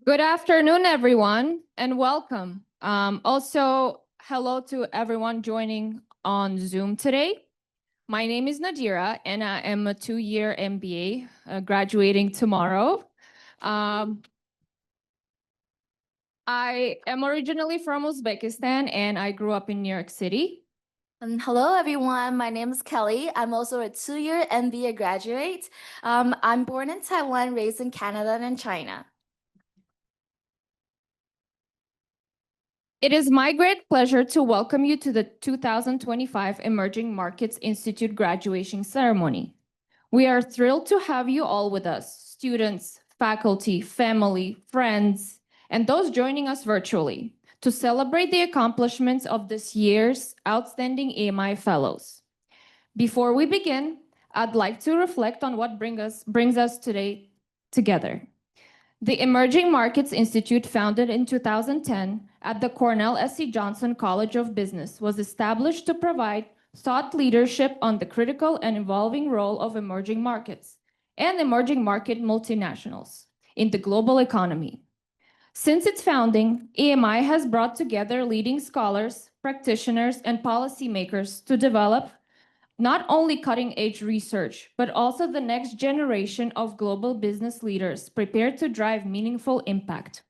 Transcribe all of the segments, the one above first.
Good afternoon, everyone, and welcome. Also, hello to everyone joining on Zoom today. My name is Nadira, and I am a two-year MBA graduating tomorrow. Um, I am originally from Uzbekistan, and I grew up in New York City. And hello, everyone. My name is Kelly. I'm also a two-year MBA graduate. I'm born in Taiwan, raised in Canada and China. It is my great pleasure to welcome you to the 2025 Emerging Markets Institute Graduation Ceremony. We are thrilled to have you all with us, students, faculty, family, friends, and those joining us virtually, to celebrate the accomplishments of this year's outstanding EMI Fellows. Before we begin, I'd like to reflect on what brings us today together. The Emerging Markets Institute, founded in 2010 at the Cornell S.C. Johnson College of Business, was established to provide thought leadership on the critical and evolving role of emerging markets and emerging market multinationals in the global economy. Since its founding, EMI has brought together leading scholars, practitioners, and policymakers to develop not only cutting-edge research, but also the next generation of global business leaders prepared to drive meaningful impact.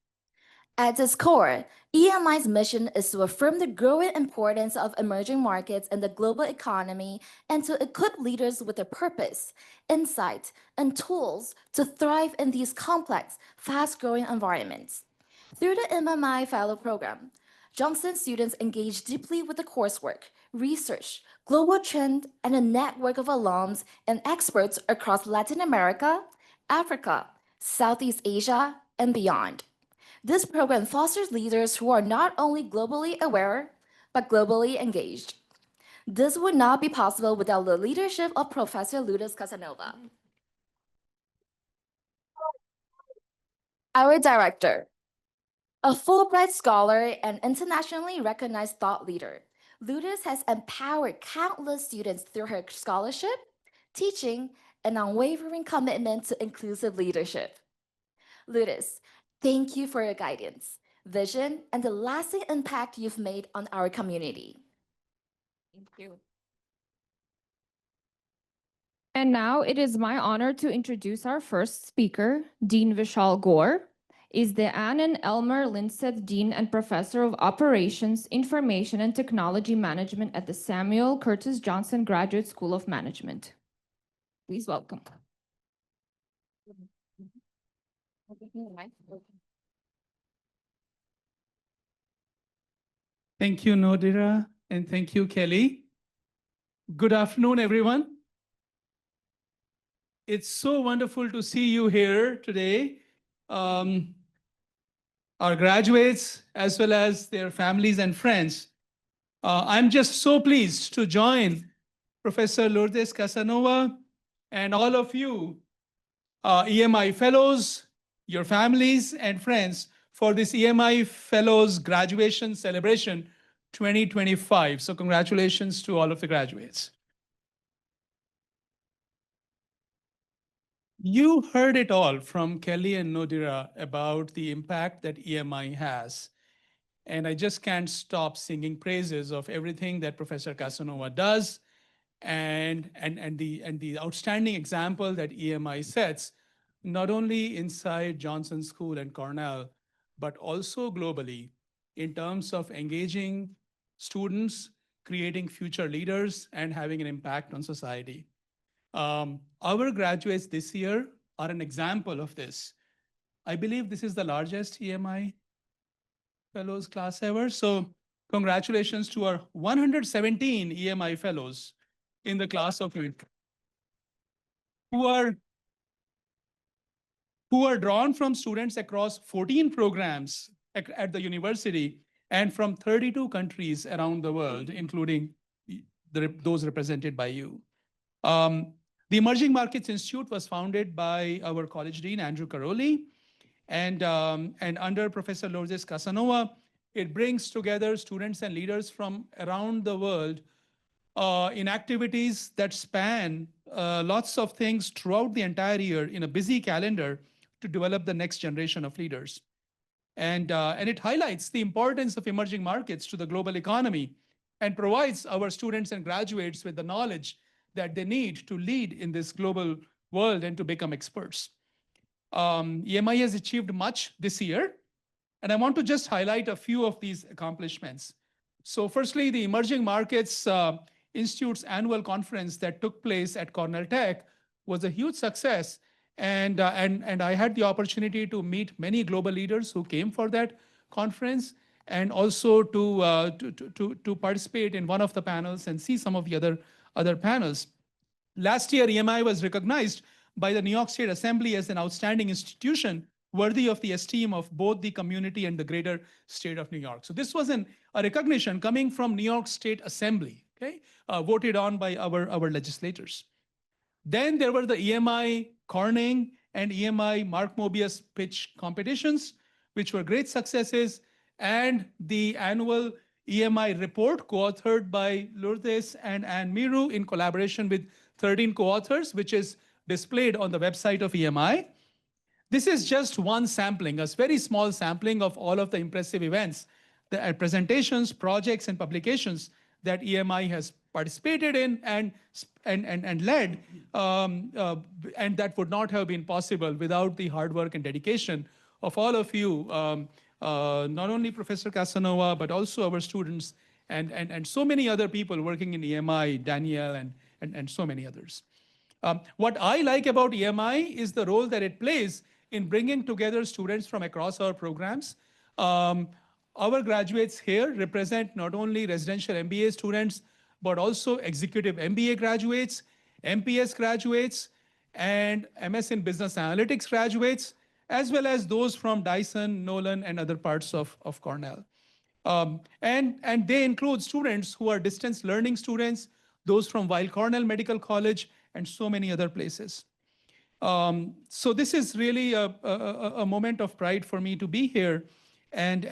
At its core, EMI's mission is to affirm the growing importance of emerging markets in the global economy and to equip leaders with a purpose, insight, and tools to thrive in these complex, fast-growing environments. Through the EMI Fellow Program, Johnson students engage deeply with the coursework, research, global trend, and a network of alums and experts across Latin America, Africa, Southeast Asia, and beyond. This program fosters leaders who are not only globally aware, but globally engaged. This would not be possible without the leadership of Professor Lourdes Casanova, our director. A Fulbright scholar and internationally recognized thought leader, Lourdes has empowered countless students through her scholarship, teaching, and unwavering commitment to inclusive leadership. Lourdes, thank you for your guidance, vision, and the lasting impact you've made on our community. Thank you. And now it is my honor to introduce our first speaker, Dean Vishal Gaur, is the Anne and Elmer Lindseth Dean and Professor of Operations, Information and Technology Management at the Samuel Curtis Johnson Graduate School of Management. Please welcome. Thank you, Nadira, and thank you, Kelly. Good afternoon, everyone. It's so wonderful to see you here today. Our graduates, as well as their families and friends. I'm just so pleased to join Professor Lourdes Casanova and all of you, EMI Fellows, your families and friends, for this EMI Fellows Graduation Celebration 2025. So congratulations to all of the graduates. You heard it all from Kelly and Nadira about the impact that EMI has. And I just can't stop singing praises of everything that Professor Casanova does and the outstanding example that EMI sets, not only inside Johnson School and Cornell, but also globally in terms of engaging students, creating future leaders, and having an impact on society. Our graduates this year are an example of this. I believe this is the largest EMI Fellows class ever. So congratulations to our 117 EMI Fellows in the class of who are drawn from students across 14 programs at the university and from 32 countries around the world, including those represented by you. The Emerging Markets Institute was founded by our college dean, Andrew Karolyi, and under Professor Lourdes Casanova, it brings together students and leaders from around the world in activities that span lots of things throughout the entire year in a busy calendar to develop the next generation of leaders. And it highlights the importance of emerging markets to the global economy and provides our students and graduates with the knowledge that they need to lead in this global world and to become experts. EMI has achieved much this year, and I want to just highlight a few of these accomplishments. So firstly, the Emerging Markets Institute's annual conference that took place at Cornell Tech was a huge success. And I had the opportunity to meet many global leaders who came for that conference, and also to participate in one of the panels and see some of the other panels. Last year, EMI was recognized by the New York State Assembly as an outstanding institution worthy of the esteem of both the community and the greater state of New York. So this was a recognition coming from New York State Assembly, okay, voted on by our legislators. Then there were the EMI Corning and EMI Mark Mobius pitch competitions, which were great successes, and the annual EMI report co-authored by Lourdes and Anne Miru in collaboration with 13 co-authors, which is displayed on the website of EMI. This is just one sampling, a very small sampling of all of the impressive events, the presentations, projects, and publications that EMI has participated in and led, and that would not have been possible without the hard work and dedication of all of you, not only Professor Casanova, but also our students and so many other people working in EMI, Danielle, and so many others. What I like about EMI is the role that it plays in bringing together students from across our programs. Our graduates here represent not only residential MBA students, but also executive MBA graduates, MPS graduates, and MS in Business Analytics graduates, as well as those from Dyson, Nolan, and other parts of Cornell. And they include students who are distance learning students, those from Weill Cornell Medical College, and so many other places. So this is really a moment of pride for me to be here, and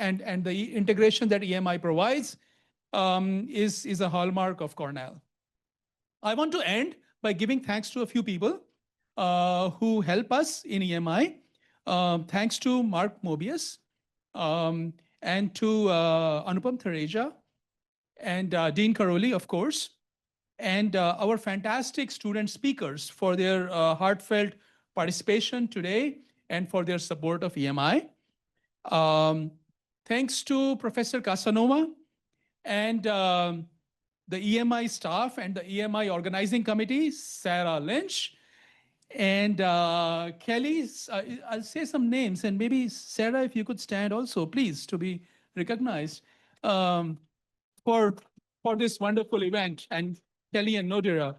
the integration that EMI provides is a hallmark of Cornell. I want to end by giving thanks to a few people who help us in EMI. Thanks to Mark Mobius and to Anupam, Thareja, and Dean Karolyi, of course, and our fantastic student speakers for their heartfelt participation today and for their support of EMI. Thanks to Professor Casanova and the EMI staff and the EMI organizing committee, Sarah Lynch, and Kelly. I'll say some names, and maybe Sarah, if you could stand also, please, to be recognized for this wonderful event, and Kelly and Nodira.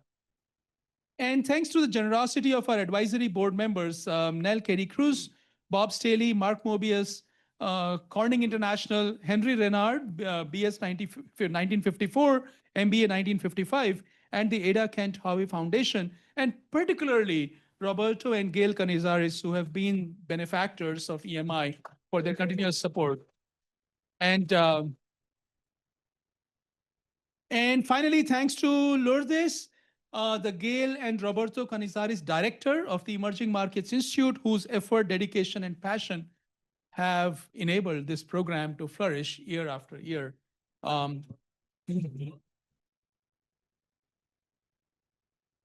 And thanks to the generosity of our advisory board members, Nell Kerry Cruz, Bob Staley, Mark Mobius, Corning International, Henry Renard, BS 1954, MBA 1955, and the Ada Kent Howe Foundation, and particularly Roberto and Gail Cañizares, who have been benefactors of EMI for their continuous support. And finally, thanks to Lourdes, the Gail and Roberto Cañizares director of the Emerging Markets Institute, whose effort, dedication, and passion have enabled this program to flourish year after year.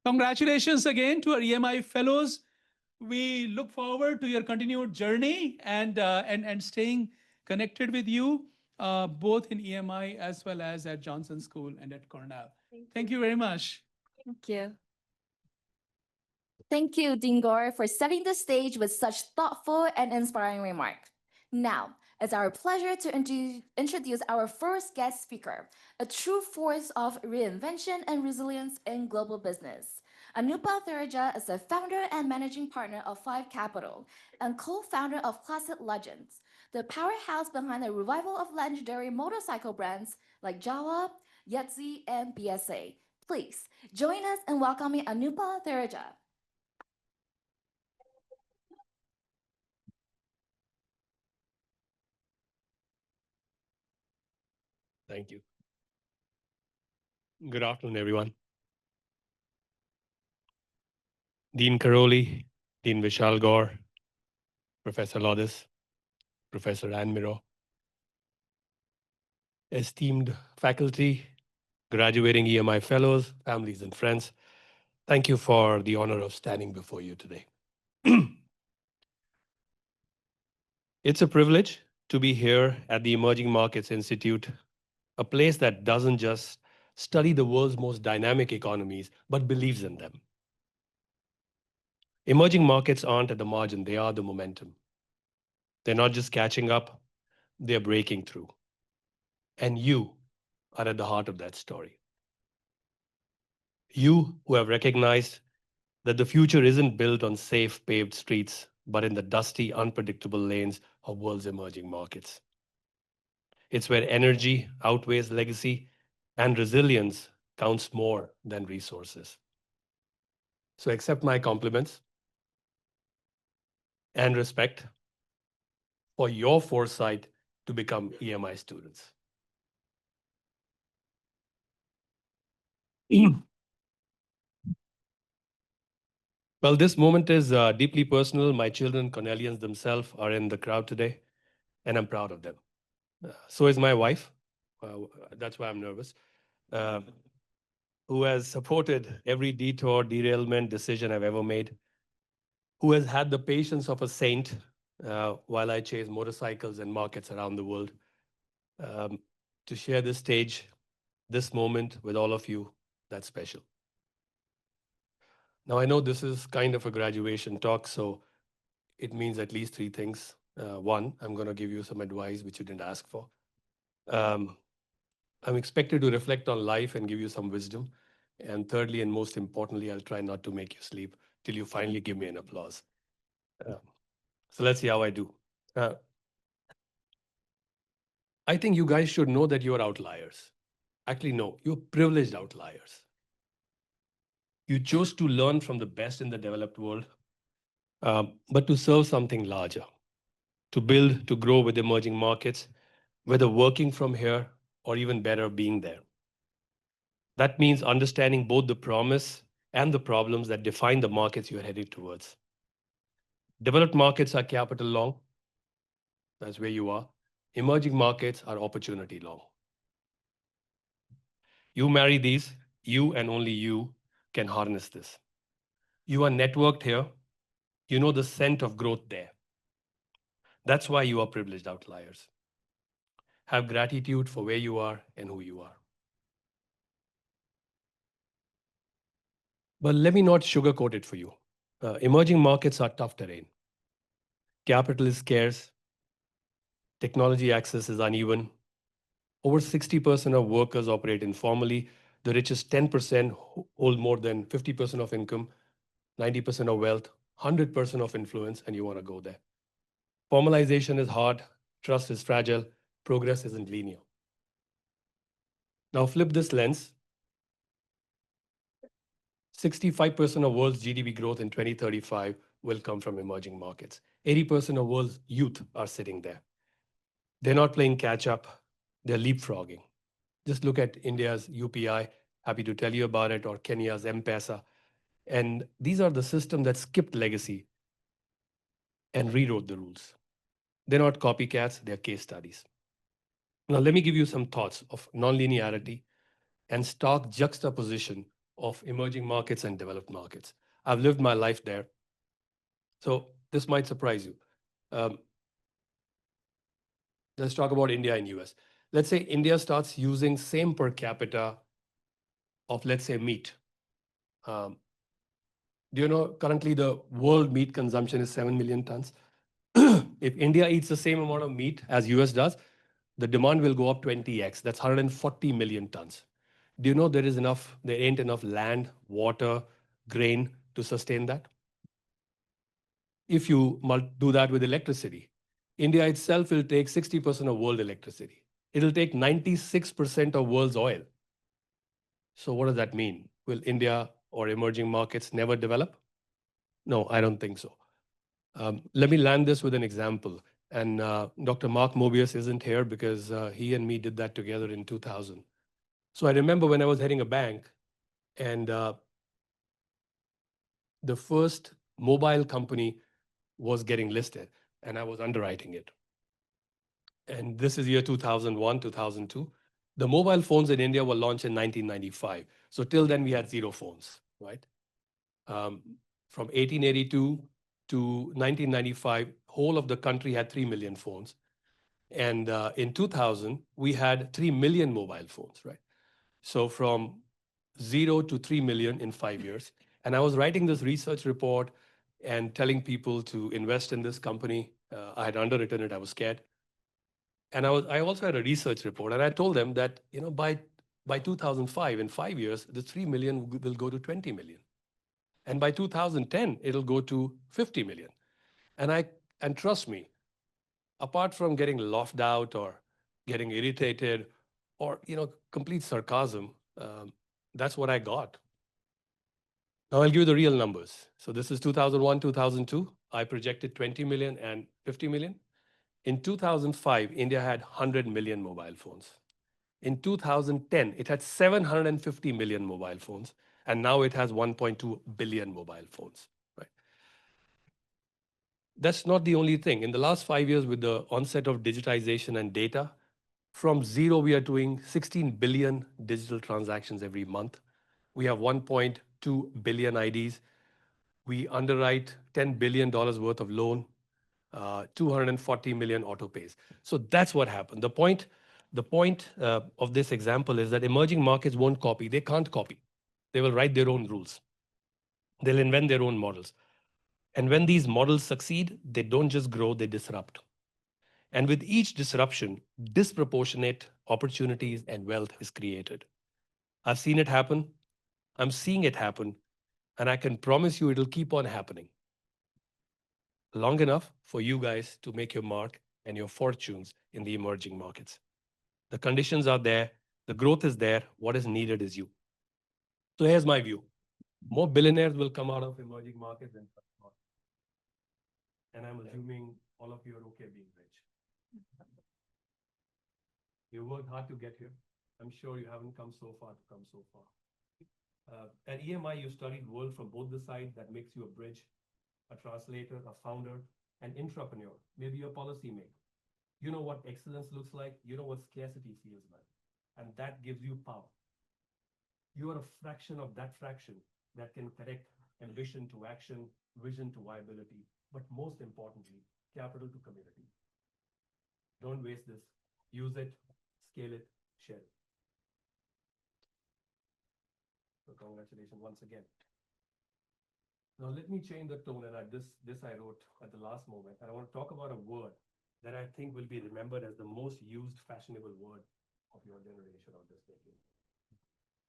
Congratulations again to our EMI Fellows. We look forward to your continued journey and staying connected with you, both in EMI as well as at Johnson School and at Cornell. Thank you very much. Thank you. Thank you, Dean Gaur, for setting the stage with such thoughtful and inspiring remarks. Now, it's our pleasure to introduce our first guest speaker, a true force of reinvention and resilience in global business. Anupam Thareja is the founder and managing partner of Five Capital and co-founder of Classic Legends, the powerhouse behind the revival of legendary motorcycle brands like Jawa, Yetzi, and BSA. Please join us in welcoming Anupam Thareja. Thank you. Good afternoon, everyone. Dean Karolyi, Dean Vishal Gaur, Professor Lourdes, Professor Anmiro, esteemed faculty, graduating EMI Fellows, families and friends, thank you for the honor of standing before you today. It's a privilege to be here at the Emerging Markets Institute, a place that doesn't just study the world's most dynamic economies, but believes in them. Emerging markets aren't at the margin, they are the momentum. They're not just catching up, they're breaking through. And you are at the heart of that story. You who have recognized that the future isn't built on safe paved streets, but in the dusty, unpredictable lanes of world's emerging markets. It's where energy outweighs legacy and resilience counts more than resources. So accept my compliments and respect for your foresight to become EMI students. Well, this moment is deeply personal. My children, Cornellians themselves, are in the crowd today, and I'm proud of them. So is my wife. That's why I'm nervous. Who has supported every detour, derailment, decision I've ever made. Who has had the patience of a saint while I chase motorcycles and markets around the world. To share this stage, this moment with all of you, that's special. Now, I know this is kind of a graduation talk, so it means at least three things. One, I'm going to give you some advice which you didn't ask for. I'm expected to reflect on life and give you some wisdom. And thirdly, and most importantly, I'll try not to make you sleep till you finally give me an applause. So let's see how I do. I think you guys should know that you're outliers. Actually, no, you're privileged outliers. You chose to learn from the best in the developed world, but to serve something larger, to build, to grow with emerging markets, whether working from here or even better, being there. That means understanding both the promise and the problems that define the markets you're headed towards. Developed markets are capital long. That's where you are. Emerging markets are opportunity long. You marry these, you and only you can harness this. You are networked here. You know the scent of growth there. That's why you are privileged outliers. Have gratitude for where you are and who you are. But let me not sugarcoat it for you. Emerging markets are tough terrain. Capital is scarce. Technology access is uneven. Over 60% of workers operate informally. The richest 10% hold more than 50% of income, 90% of wealth, 100% of influence, and you want to go there. Formalization is hard. Trust is fragile. Progress isn't linear. Now flip this lens. 65% of world's GDP growth in 2035 will come from emerging markets. 80% of world's youth are sitting there. They're not playing catch up, they're leapfrogging. Just look at India's UPI, happy to tell you about it, or Kenya's M-Pesa. And these are the systems that skipped legacy and rewrote the rules. They're not copycats, they're case studies. Now, let me give you some thoughts of nonlinearity and stark juxtaposition of emerging markets and developed markets. I've lived my life there, so this might surprise you. Let's talk about India and US. Let's say India starts using same per capita of, let's say, meat. Do you know currently the world meat consumption is 7 million tons? If India eats the same amount of meat as US does, the demand will go up 20x. That's 140 million tons. Do you know there ain't enough land, water, grain to sustain that? If you do that with electricity, India itself will take 60% of world electricity. It'll take 96% of world's oil. So what does that mean? Will India or emerging markets never develop? No, I don't think so. Let me land this with an example. And Dr. Mark Mobius isn't here because he and me did that together in 2000. So I remember when I was heading a bank and the first mobile company was getting listed and I was underwriting it. and this is year 2001, 2002. The mobile phones in India were launched in 1995. So till then we had zero phones, right? From 1882 to 1995, whole of the country had 3 million phones. And in 2000, we had 3 million mobile phones, right? So from 0 to 3 million in 5 years. And I was writing this research report and telling people to invest in this company. I had underwritten it, I was scared. And I also had a research report, and I told them that, by 2005, in 5 years, the 3 million will go to 20 million. And by 2010, it'll go to 50 million. And trust me, apart from getting laughed out or getting irritated or complete sarcasm, that's what I got. Now I'll give you the real numbers. So this is 2001, 2002. I projected 20 million and 50 million. In 2005, India had 100 million mobile phones. In 2010, it had 750 million mobile phones, and now it has 1.2 billion mobile phones. Right? That's not the only thing. In the last 5 years, with the onset of digitization and data, from zero, we are doing 16 billion digital transactions every month. We have 1.2 billion IDs. We underwrite $10 billion worth of loan, 240 million auto pays. So that's what happened. The point of this example is that emerging markets won't copy. They can't copy. They will write their own rules. They'll invent their own models. And when these models succeed, they don't just grow, they disrupt. And with each disruption, disproportionate opportunities and wealth is created. I've seen it happen. I'm seeing it happen. And I can promise you it'll keep on happening long enough for you guys to make your mark and your fortunes in the emerging markets. The conditions are there. The growth is there. What is needed is you. So here's my view. More billionaires will come out of emerging markets than first markets. And I'm assuming all of you are okay being rich. You worked hard to get here. I'm sure you haven't come so far to come so far. At EMI, you studied world from both the sides. That makes you a bridge, a translator, a founder, an entrepreneur, maybe a policymaker. You know what excellence looks like. You know what scarcity feels like. And that gives you power. You are a fraction of that fraction that can connect ambition to action, vision to viability, but most importantly, capital to community. Don't waste this. Use it, scale it, share it. So congratulations once again. Now let me change the tone, and this I wrote at the last moment. And I want to talk about a word that I think will be remembered as the most used fashionable word of your generation of this decade.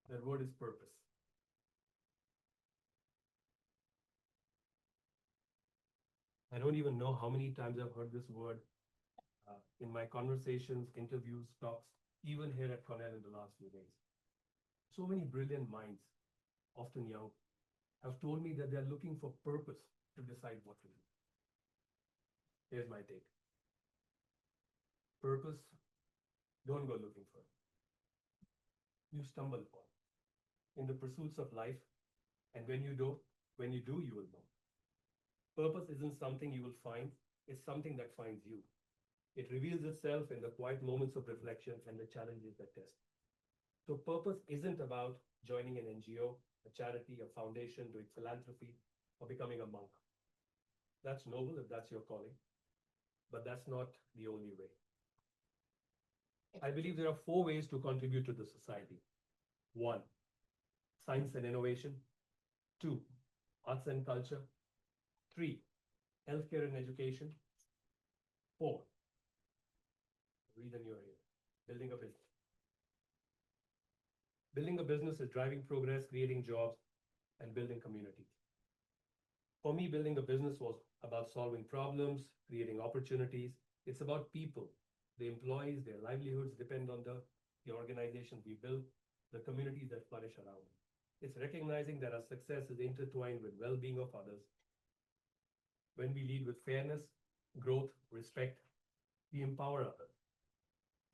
That word is purpose. I don't even know how many times I've heard this word in my conversations, interviews, talks, even here at Cornell in the last few days. So many brilliant minds, often young, have told me that they're looking for purpose to decide what to do. Here's my take. Purpose, don't go looking for it. You stumble upon it in the pursuits of life, and when you do, you will know. Purpose isn't something you will find, it's something that finds you. It reveals itself in the quiet moments of reflection and the challenges that test. So purpose isn't about joining an NGO, a charity, a foundation, doing philanthropy, or becoming a monk. That's noble if that's your calling, but that's not the only way. I believe there are 4 ways to contribute to the society. 1, science and innovation. 2, arts and culture. 3, healthcare and education. 4, the reason you're here, building a business. Building a business is driving progress, creating jobs, and building communities. For me, building a business was about solving problems, creating opportunities. It's about people. The employees, their livelihoods depend on the organizations we build, the communities that flourish around. It's recognizing that our success is intertwined with well-being of others. When we lead with fairness, growth, respect, we empower others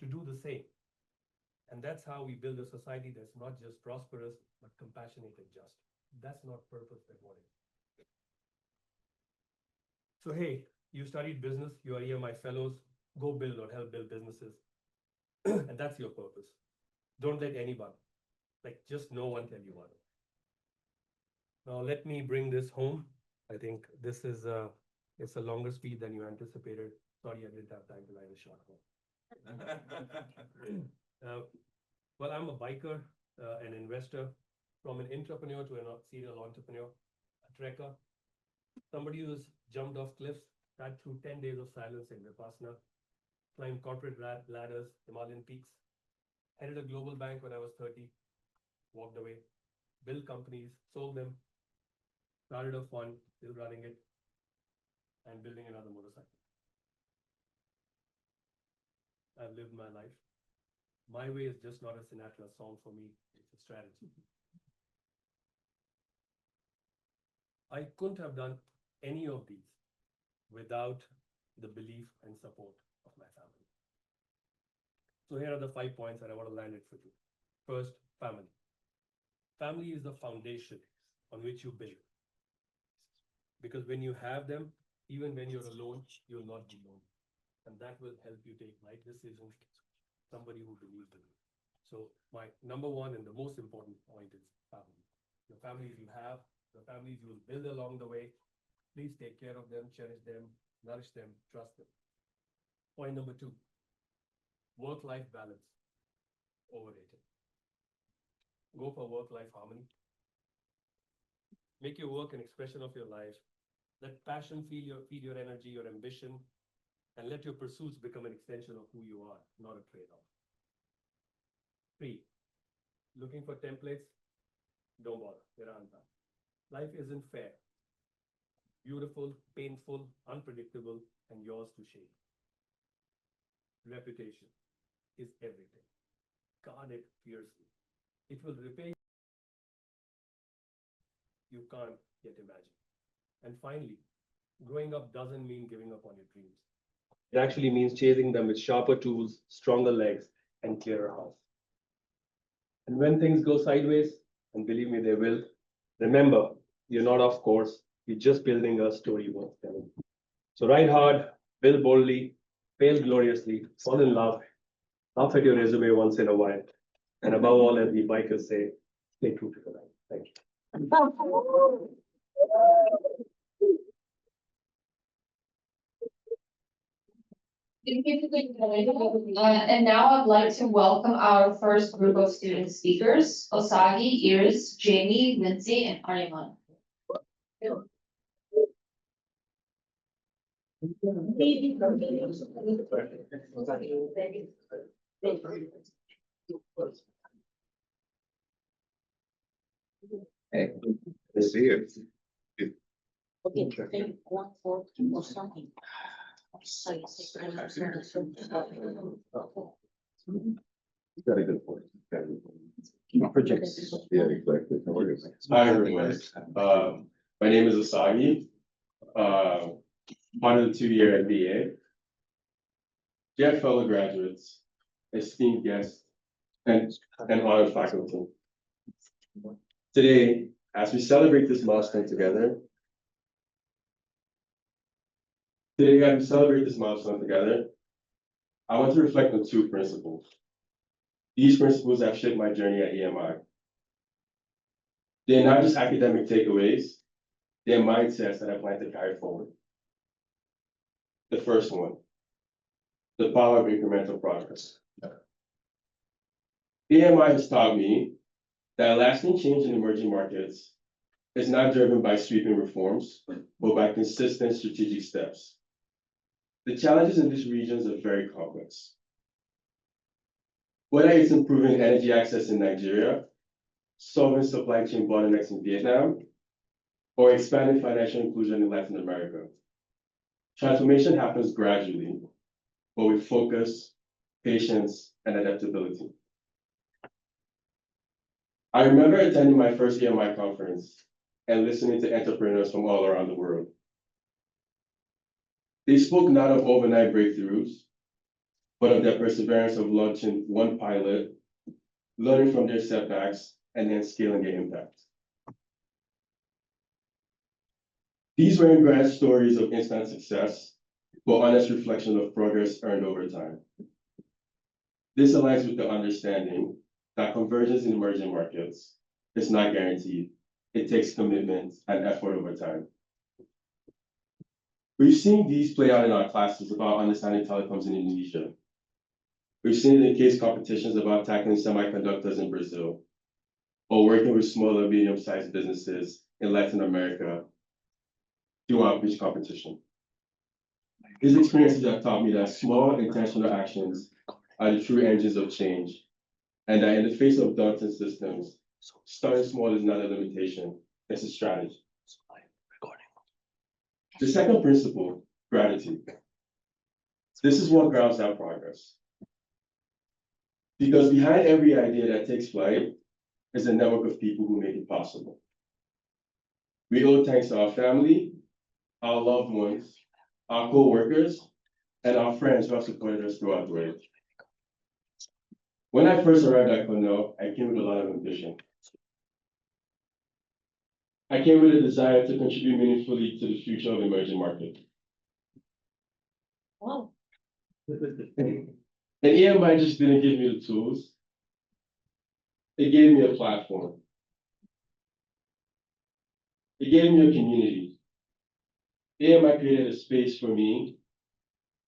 to do the same. And that's how we build a society that's not just prosperous, but compassionate and just. That's not purpose, but what is. So hey, you studied business, you are EMI Fellows. go build or help build businesses. And that's your purpose. Don't let anyone, like just no one tell you what. Now let me bring this home. I think this is it's a longer speed than you anticipated. Sorry, I didn't have time to write a short one. Well, I'm a biker, an investor, from an entrepreneur to a serial entrepreneur, a trekker, somebody who's jumped off cliffs, sat through 10 days of silence in Vipassana, climbed corporate ladders, Himalayan peaks, headed a global bank when I was 30, walked away, built companies, sold them, started a fund, still running it, and building another motorcycle. I've lived my life. My way is just not a Sinatra song for me, it's a strategy. I couldn't have done any of these without the belief and support of my family. So here are the 5 points that I want to land it for you. First, family. Family is the foundation on which you build. Because when you have them, even when you're alone, you'll not be alone. And that will help you take right decisions, somebody who believes in you. So my number one and the most important point is family. The families you have, the families you will build along the way, please take care of them, cherish them, nourish them, trust them. Point number 2, work-life balance, overrated. Go for work-life harmony. Make your work an expression of your life. Let passion feed your energy, your ambition, and let your pursuits become an extension of who you are, not a trade-off. 3, looking for templates? Don't bother, there aren't none. Life isn't fair. Beautiful, painful, unpredictable, and yours to shape. Reputation is everything. Guard it fiercely. It will repay you can't yet imagine. And finally, growing up doesn't mean giving up on your dreams. It actually means chasing them with sharper tools, stronger legs, and clearer hearts. And when things go sideways, and believe me, they will, remember, you're not off course. You're just building a story worth telling. So ride hard, build boldly, fail gloriously, fall in love, laugh at your resume once in a while. And above all, as the bikers say, stay true to the line. Thank you. And now I'd like to welcome our first group of student speakers, Osagi, Iris, Jamie, Lindsay, and Ariman. Hey, good to see you. Okay, 1, 4, or something. Got a good point. Projects. Yeah, exactly. Hi, everyone. My name is Asagi. One of the 2-year MBA. Dear fellow graduates, esteemed guests, and honored faculty. Today, as we celebrate this milestone together, I want to reflect on 2 principles. These principles have shaped my journey at EMI. They're not just academic takeaways, they're mindsets that I plan to carry forward. The first one, the power of incremental progress. EMI has taught me that lasting change in emerging markets is not driven by sweeping reforms, but by consistent strategic steps. The challenges in these regions are very complex. Whether it's improving energy access in Nigeria, solving supply chain bottlenecks in Vietnam, or expanding financial inclusion in Latin America, transformation happens gradually, but with focus, patience, and adaptability. I remember attending my first EMI conference and listening to entrepreneurs from all around the world. They spoke not of overnight breakthroughs, but of their perseverance of launching one pilot, learning from their setbacks, and then scaling their impact. These weren't grand stories of instant success. but honest reflection of progress earned over time. This aligns with the understanding that convergence in emerging markets is not guaranteed. It takes commitment and effort over time. We've seen these play out in our classes about understanding telecoms in Indonesia. We've seen it in case competitions about tackling semiconductors in Brazil, or working with small or medium-sized businesses in Latin America through outreach competition. These experiences have taught me that small intentional actions are the true engines of change, and that in the face of daunting systems, starting small is not a limitation, it's a strategy. The second principle, gratitude. This is what grounds our progress. Because behind every idea that takes flight is a network of people who make it possible. We owe thanks to our family, our loved ones, our co-workers, and our friends who have supported us throughout the way. When I first arrived at Cornell, I came with a lot of ambition. I came with a desire to contribute meaningfully to the future of emerging markets. Wow. And EMI just didn't give me the tools. It gave me a platform. It gave me a community. EMI created a space for me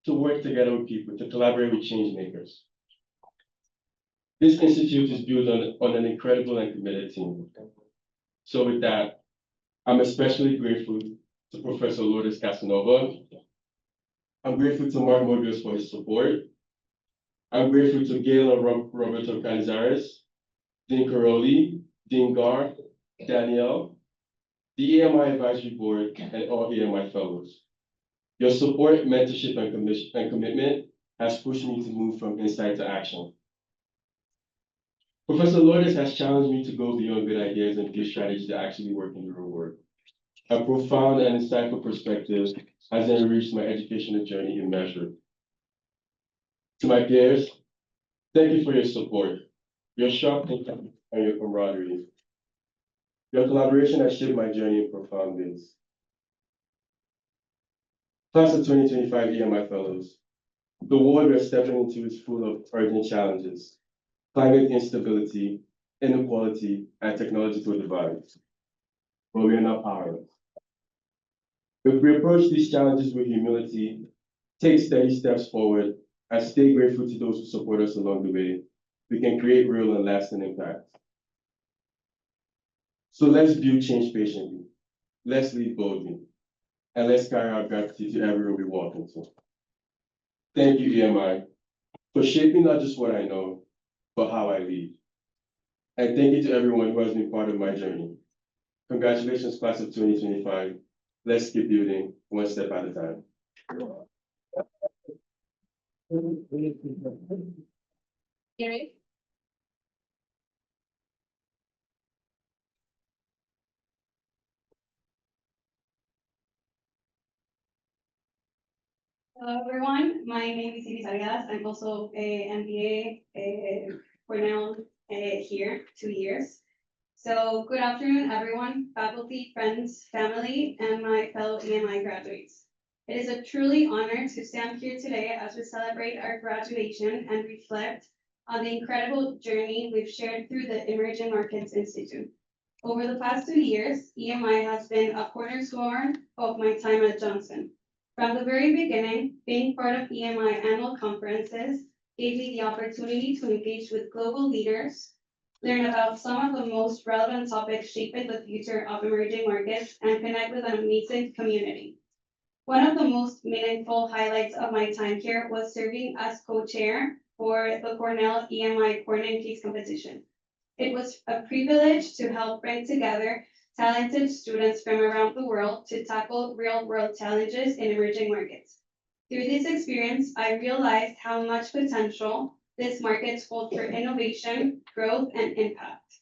to work together with people, to collaborate with change makers. This institute is built on an incredible and committed team. So with that, I'm especially grateful to Professor Lourdes Casanova. I'm grateful to Mark Mobius for his support. I'm grateful to Gail and Roberto Cañizares, Dean Karolyi, Dean Gaur, Danielle, the EMI Advisory Board, and all EMI Fellows. Your support, mentorship, and commitment has pushed me to move from insight to action. Professor Lourdes has challenged me to go beyond good ideas and build strategies that actually work in the real world. A profound and insightful perspective has enriched my educational journey immeasurably. To my peers, thank you for your support, your sharp thinking, and your camaraderie. Your collaboration has shaped my journey in profound ways. Class of 2025 EMI Fellows. The world we're stepping into is full of urgent challenges: climate instability, inequality, and technological divides. But we are not powerless. If we approach these challenges with humility, take steady steps forward, and stay grateful to those who support us along the way, we can create real and lasting impact. So let's build change patiently, let's lead boldly, and let's carry our gratitude to everyone we walk into. Thank you, EMI, for shaping not just what I know, but how I lead. And thank you to everyone who has been part of my journey. Congratulations, class of 2025. Let's keep building one step at a time. Gary? Hello, everyone. My name is Thareja. I'm also a MBA Cornell here, 2 years. So good afternoon, everyone, faculty, friends, family, and my fellow EMI graduates. It is a truly honor to stand here today as we celebrate our graduation and reflect on the incredible journey we've shared through the Emerging Markets Institute. Over the past 2 years, EMI has been a cornerstone of my time at Johnson. From the very beginning, being part of EMI annual conferences gave me the opportunity to engage with global leaders, learn about some of the most relevant topics shaping the future of emerging markets, and connect with an amazing community. One of the most meaningful highlights of my time here was serving as co-chair for the Cornell EMI Corner Case competition. It was a privilege to help bring together talented students from around the world to tackle real-world challenges in emerging markets. Through this experience, I realized how much potential these markets hold for innovation, growth, and impact.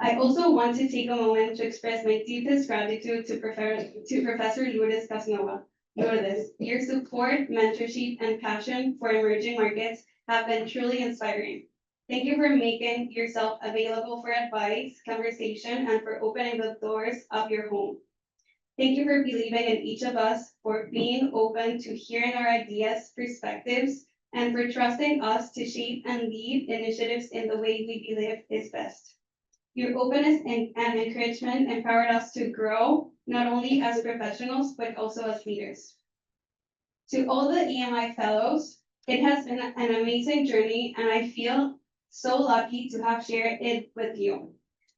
I also want to take a moment to express my deepest gratitude to Professor Lourdes Casanova. Lourdes, your support, mentorship, and passion for emerging markets have been truly inspiring. Thank you for making yourself available for advice, conversation, and for opening the doors of your home. Thank you for believing in each of us, for being open to hearing our ideas, perspectives, and for trusting us to shape and lead initiatives in the way we believe is best. Your openness and encouragement empowered us to grow, not only as professionals, but also as leaders. To all the EMI Fellows, it has been an amazing journey, and I feel so lucky to have shared it with you.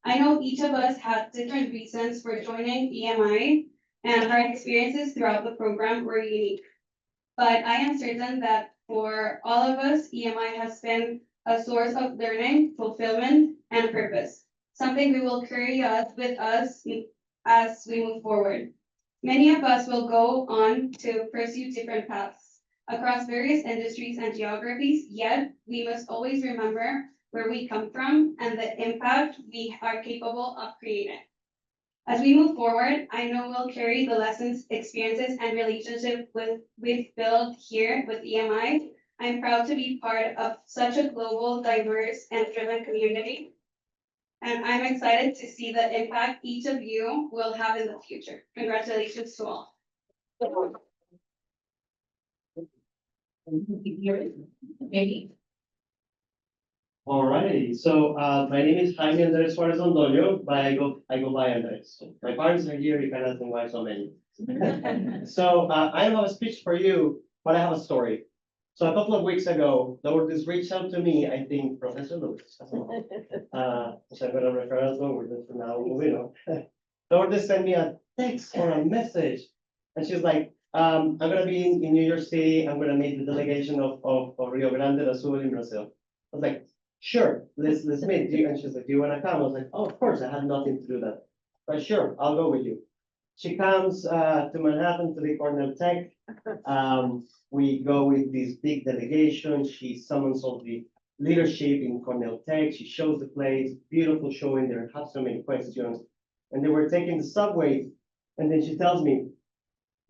I know each of us had different reasons for joining EMI, and our experiences throughout the program were unique. But I am certain that for all of us, EMI has been a source of learning, fulfillment, and purpose, something we will carry with us as we move forward. Many of us will go on to pursue different paths across various industries and geographies, yet we must always remember where we come from and the impact we are capable of creating. As we move forward, I know we'll carry the lessons, experiences, and relationships we've built here with EMI. I'm proud to be part of such a global, diverse, and driven community. And I'm excited to see the impact each of you will have in the future. Congratulations to all. Alrighty, so my name is Jaime Andres Suarez Antonio, but I go by Andres. So my parents are here, you can ask them why so many. So I don't have a speech for you, but I have a story. So a couple of weeks ago, Lourdes reached out to me, I think Professor Lourdes. So I'm gonna refer as Lourdes for now, moving on. Lourdes sent me a text or a message, and she's like, I'm gonna be in New York City, I'm gonna meet the delegation of Rio Grande do Sul in Brazil. I was like, sure, let's meet. And she's like, do you wanna come? I was like, oh, of course, I had nothing to do that. But sure, I'll go with you. She comes to Manhattan to the Cornell Tech. We go with this big delegation. She summons all the leadership in Cornell Tech. She shows the place, beautiful showing. There have so many questions. And they were taking the subway. And then she tells me,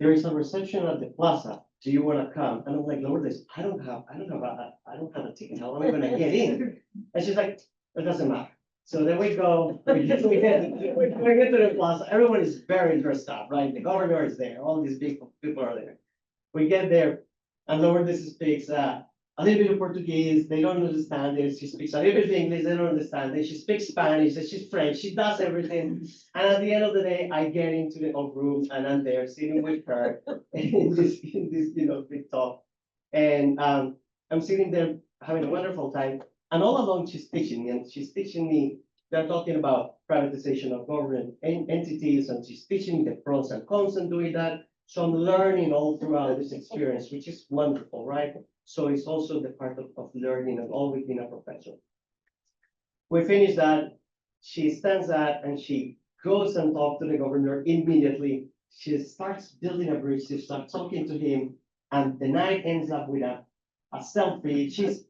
there is a reception at the plaza. Do you want to come? And I'm like, Lourdes, I don't have a ticket. How am I going to get in? And she's like, it doesn't matter. So then we go, we get to the plaza. Everyone is very dressed up, right? The governor is there. All these big people are there. We get there, and Lourdes speaks a little bit of Portuguese. They don't understand it. She speaks a little bit of English. They don't understand it. She speaks Spanish. And she's French. She does everything. And at the end of the day, I get into the room, and I'm there sitting with her in this big talk. And I'm sitting there having a wonderful time. And all along, she's teaching me, they're talking about privatization of government entities, and she's teaching me the pros and cons and doing that. So I'm learning all throughout this experience, which is wonderful, right? So it's also the part of learning and always being a professor. We finish that, she stands up and she goes and talks to the governor immediately. She starts building a bridge, she starts talking to him, and the night ends up with a selfie. She's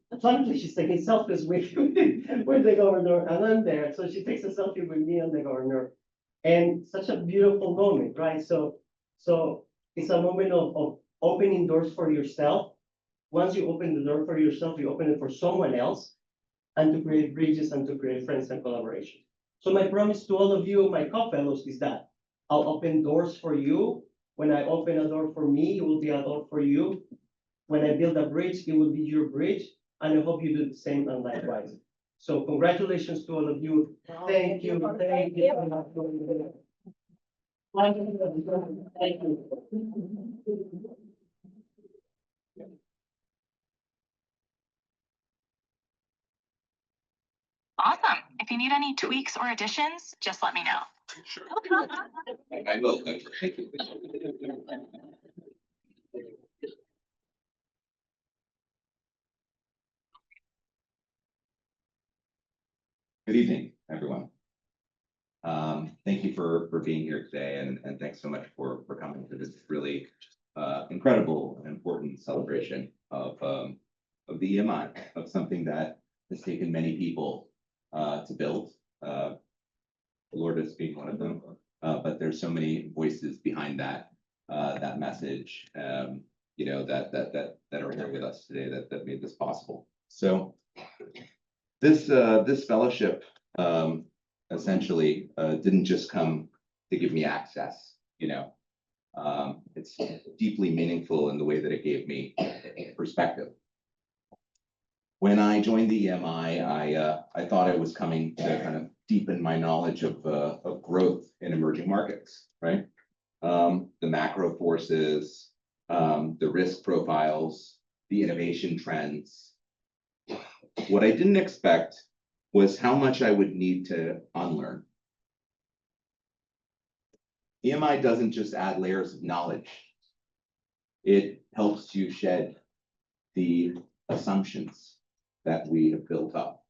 taking selfies with the governor, and I'm there. So she takes a selfie with me and the governor, and such a beautiful moment, right? So it's a moment of opening doors for yourself. Once you open the door for yourself, you open it for someone else, and to create bridges and to create friends and collaboration. So my promise to all of you, my co-fellows, is that I'll open doors for you. When I open a door for me, it will be a door for you. When I build a bridge, it will be your bridge, and I hope you do the same and likewise. So congratulations to all of you. Thank you. Thank you. Thank you. Awesome. If you need any tweaks or additions, just let me know. Sure. I will. Thank you. Good evening, everyone. Thank you for being here today, and thanks so much for coming to this really incredible and important celebration of the EMI, of something that has taken many people to build. Lourdes being one of them, but there's so many voices behind that message, that are here with us today that made this possible. So this fellowship essentially didn't just come to give me access, you know, it's deeply meaningful in the way that it gave me perspective. When I joined the EMI, I thought I was coming to kind of deepen my knowledge of growth in emerging markets, right? The macro forces, the risk profiles, the innovation trends. What I didn't expect was how much I would need to unlearn. EMI doesn't just add layers of knowledge. It helps you shed the assumptions that we have built up.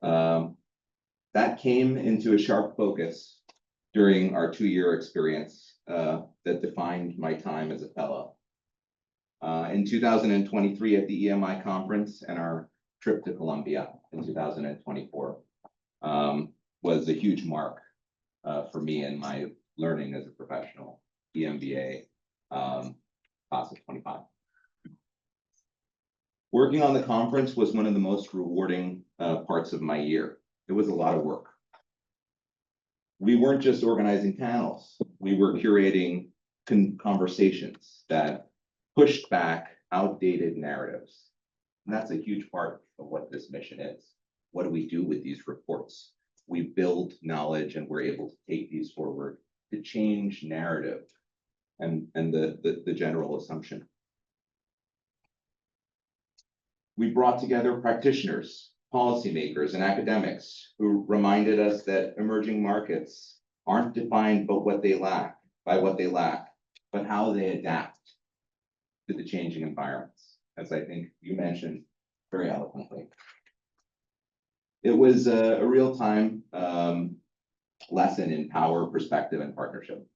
That came into a sharp focus during our 2-year experience that defined my time as a fellow. In 2023 at the EMI conference and our trip to Colombia in 2024 was a huge mark for me in my learning as a professional EMBA class of 25. Working on the conference was one of the most rewarding parts of my year. It was a lot of work. We weren't just organizing panels. We were curating conversations that pushed back outdated narratives. And that's a huge part of what this mission is. What do we do with these reports? We build knowledge and we're able to take these forward to change narrative and the general assumption. We brought together practitioners, policymakers, and academics who reminded us that emerging markets aren't defined by what they lack, but how they adapt to the changing environments, as I think you mentioned very eloquently. It was a real-time lesson in power, perspective, and partnership.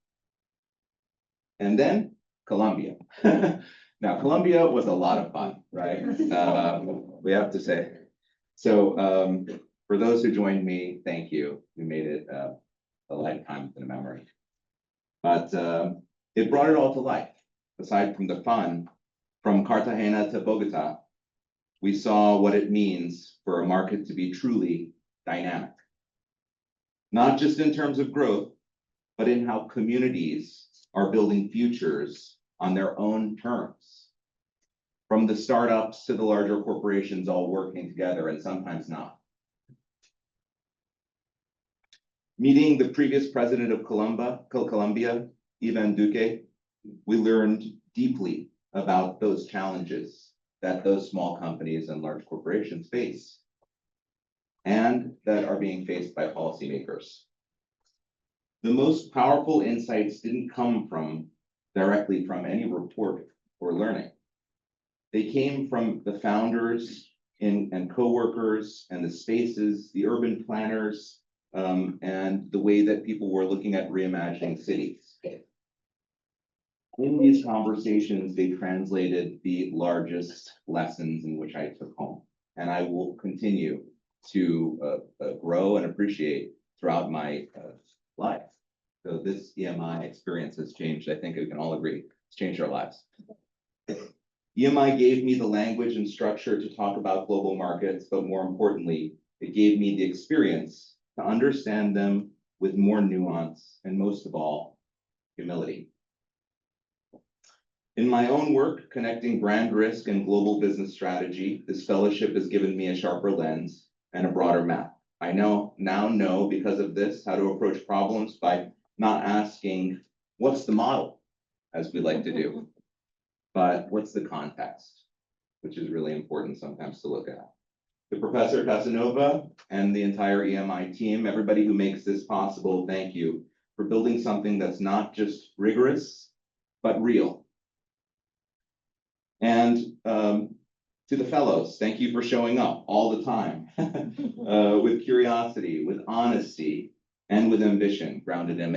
And then Colombia. Now, Colombia was a lot of fun, right? We have to say. So for those who joined me, thank you. We made it a lifetime in memory. But it brought it all to life. Aside from the fun, from Cartagena to Bogota, we saw what it means for a market to be truly dynamic. Not just in terms of growth, but in how communities are building futures on their own terms. From the startups to the larger corporations all working together and sometimes not. Meeting the previous president of Colombia, Iván Duque, we learned deeply about those challenges that those small companies and large corporations face and that are being faced by policymakers. The most powerful insights didn't come directly from any report or learning. They came from the founders and co-workers and the spaces, the urban planners, and the way that people were looking at reimagining cities. In these conversations, they translated the largest lessons in which I took home, and I will continue to grow and appreciate throughout my life. So this EMI experience has changed. I think we can all agree it's changed our lives. EMI gave me the language and structure to talk about global markets, but more importantly, it gave me the experience to understand them with more nuance and most of all, humility. In my own work, connecting brand risk and global business strategy, this fellowship has given me a sharper lens and a broader map. I now know because of this how to approach problems by not asking, what's the model, as we like to do, but what's the context, which is really important sometimes to look at. To Professor Casanova and the entire EMI team, everybody who makes this possible, thank you for building something that's not just rigorous, but real. And to the fellows, thank you for showing up all the time with curiosity, with honesty, and with ambition grounded in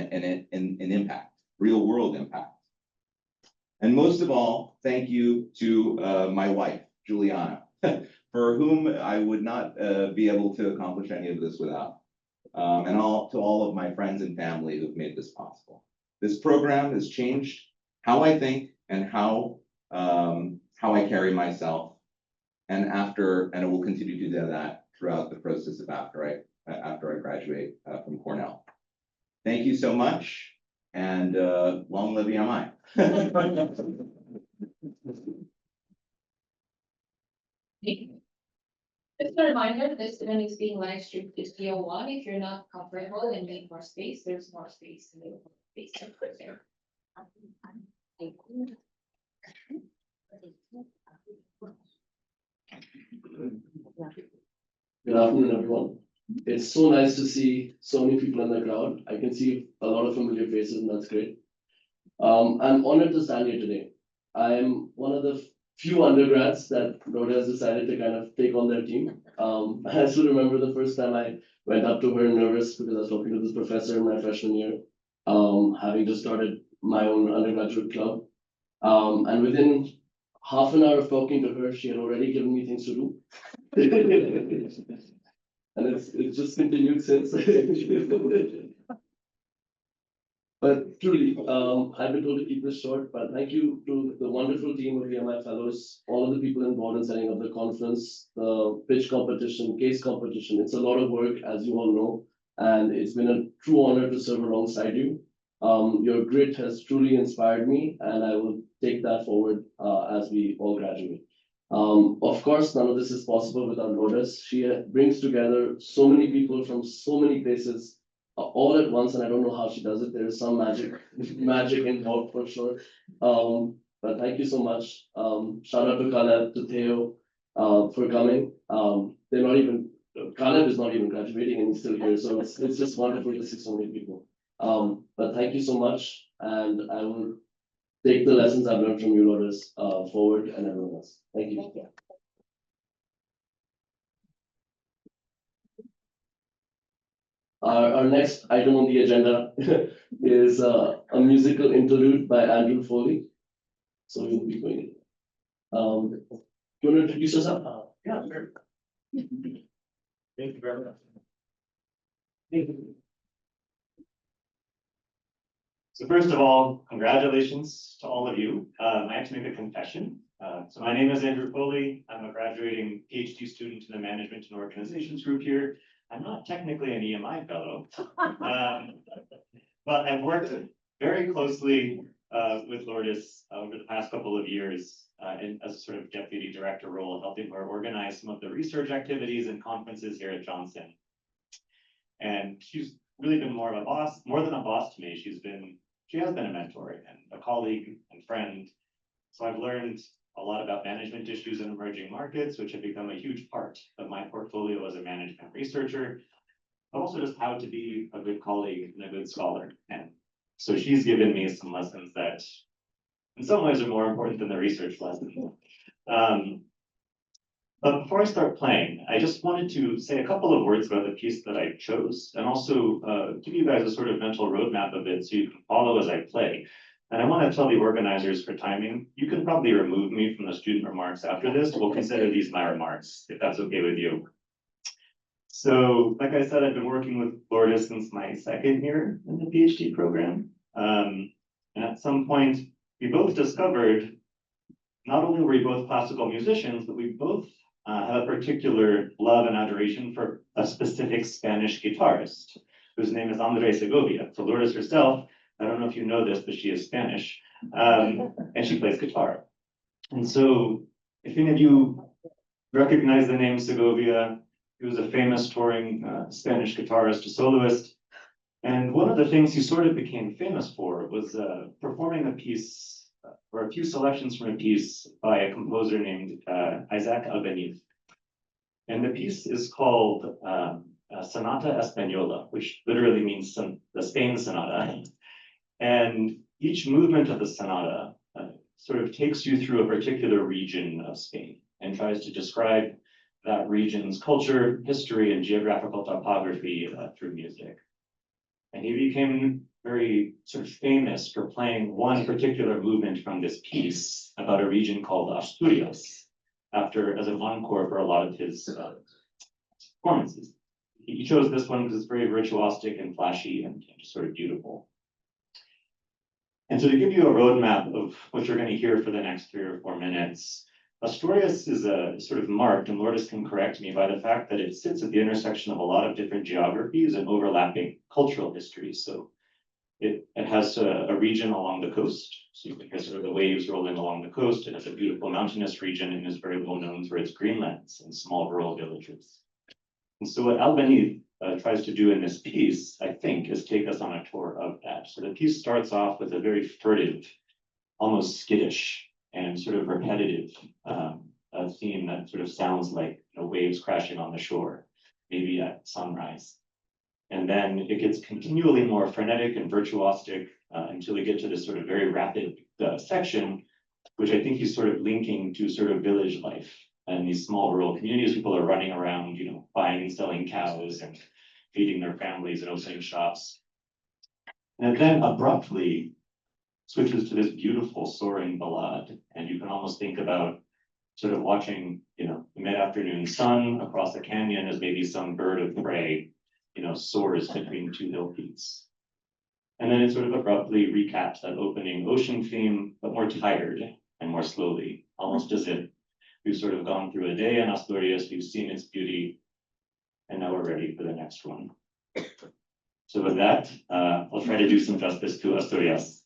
impact, real world impact. And most of all, thank you to my wife, Juliana, for whom I would not be able to accomplish any of this without. And to all of my friends and family who've made this possible. This program has changed how I think and how I carry myself, and it will continue to do that throughout the process of after I graduate from Cornell. Thank you so much. and long live EMI. Just a reminder, this event is being live streamed to CO1. If you're not comfortable and need more space, there's more space in the space there. Good afternoon, everyone. It's so nice to see so many people in the crowd. I can see a lot of familiar faces, and that's great. I'm honored to stand here today. I am one of the few undergrads that Lourdes decided to kind of take on their team. I still remember the first time I went up to her nervous because I was talking to this professor in my freshman year, having just started my own undergraduate club. And within half an hour of talking to her, she had already given me things to do. And it's just continued since. But truly, I've been told to keep this short, but thank you to the wonderful team of EMI Fellows, all of the people involved in setting up the conference, the pitch competition, case competition. It's a lot of work, as you all know, and it's been a true honor to serve alongside you. Your grit has truly inspired me, and I will take that forward as we all graduate. Of course, none of this is possible without Lourdes. She brings together so many people from so many places all at once, and I don't know how she does it. There is some magic involved for sure. But thank you so much. Shout out to Caleb, to Theo, for coming. Caleb is not even graduating and he's still here, so it's just wonderful to see so many people. But thank you so much, and I will take the lessons I've learned from you, Lourdes, forward, and everyone else. Thank you. Thank you. Our next item on the agenda is a musical interlude by Andrew Foley. So we'll be going. Do you want to introduce yourself? Yeah, sure. Thank you very much. Thank you. So first of all, congratulations to all of you. I have to make a confession. So my name is Andrew Foley. I'm a graduating PhD student in the Management and Organizations group here. I'm not technically an EMI fellow, but I've worked very closely with Lourdes over the past couple of years as a sort of deputy director role, helping her organize some of the research activities and conferences here at Johnson. And she's really been more than a boss to me. She has been a mentor and a colleague and friend. So I've learned a lot about management issues in emerging markets, which have become a huge part of my portfolio as a management researcher, but also just how to be a good colleague and a good scholar. And so she's given me some lessons that in some ways are more important than the research lessons. But before I start playing, I just wanted to say a couple of words about the piece that I chose, and also give you guys a sort of mental roadmap of it so you can follow as I play. And I want to tell the organizers for timing, you can probably remove me from the student remarks after this. We'll consider these my remarks, if that's okay with you. So, like I said, I've been working with Lourdes since my second year in the PhD program. And at some point, we both discovered, not only were we both classical musicians, but we both have a particular love and adoration for a specific Spanish guitarist, whose name is Andrés Segovia. So Lourdes herself, I don't know if you know this, but she is Spanish, and she plays guitar. And so if any of you recognize the name Segovia, he was a famous touring Spanish guitarist, a soloist. And one of the things he sort of became famous for was performing a piece, or a few selections from a piece by a composer named Isaac Albeniz. And the piece is called Sonata Española, which literally means the Spain Sonata. And each movement of the sonata sort of takes you through a particular region of Spain and tries to describe that region's culture, history, and geographical topography through music. And he became very sort of famous for playing one particular movement from this piece about a region called Asturias, as an encore for a lot of his performances. He chose this one because it's very virtuosic and flashy and just sort of beautiful. And so to give you a roadmap of what you're going to hear for the next 3 or 4 minutes, Asturias is sort of marked, and Lourdes can correct me, by the fact that it sits at the intersection of a lot of different geographies and overlapping cultural histories. So It has a region along the coast. So you can hear sort of the waves rolling along the coast. It has a beautiful mountainous region and is very well known for its greenlands and small rural villages. And so what Albany tries to do in this piece, I think, is take us on a tour of that. So the piece starts off with a very furtive, almost skittish and sort of repetitive a theme that sort of sounds like waves crashing on the shore, maybe at sunrise. And then it gets continually more frenetic and virtuosic until we get to this sort of very rapid section, which I think he's sort of linking to sort of village life and these small rural communities. People are running around, buying and selling cows and feeding their families and opening shops. And then abruptly switches to this beautiful soaring ballade. And you can almost think about sort of watching, the mid-afternoon sun across the canyon as maybe some bird of prey, soars between two hill peaks. And then it sort of abruptly recaps that opening ocean theme, but more tired and more slowly, almost as if we've sort of gone through a day in Asturias, we've seen its beauty, and now we're ready for the next one. So with that, I'll try to do some justice to Asturias.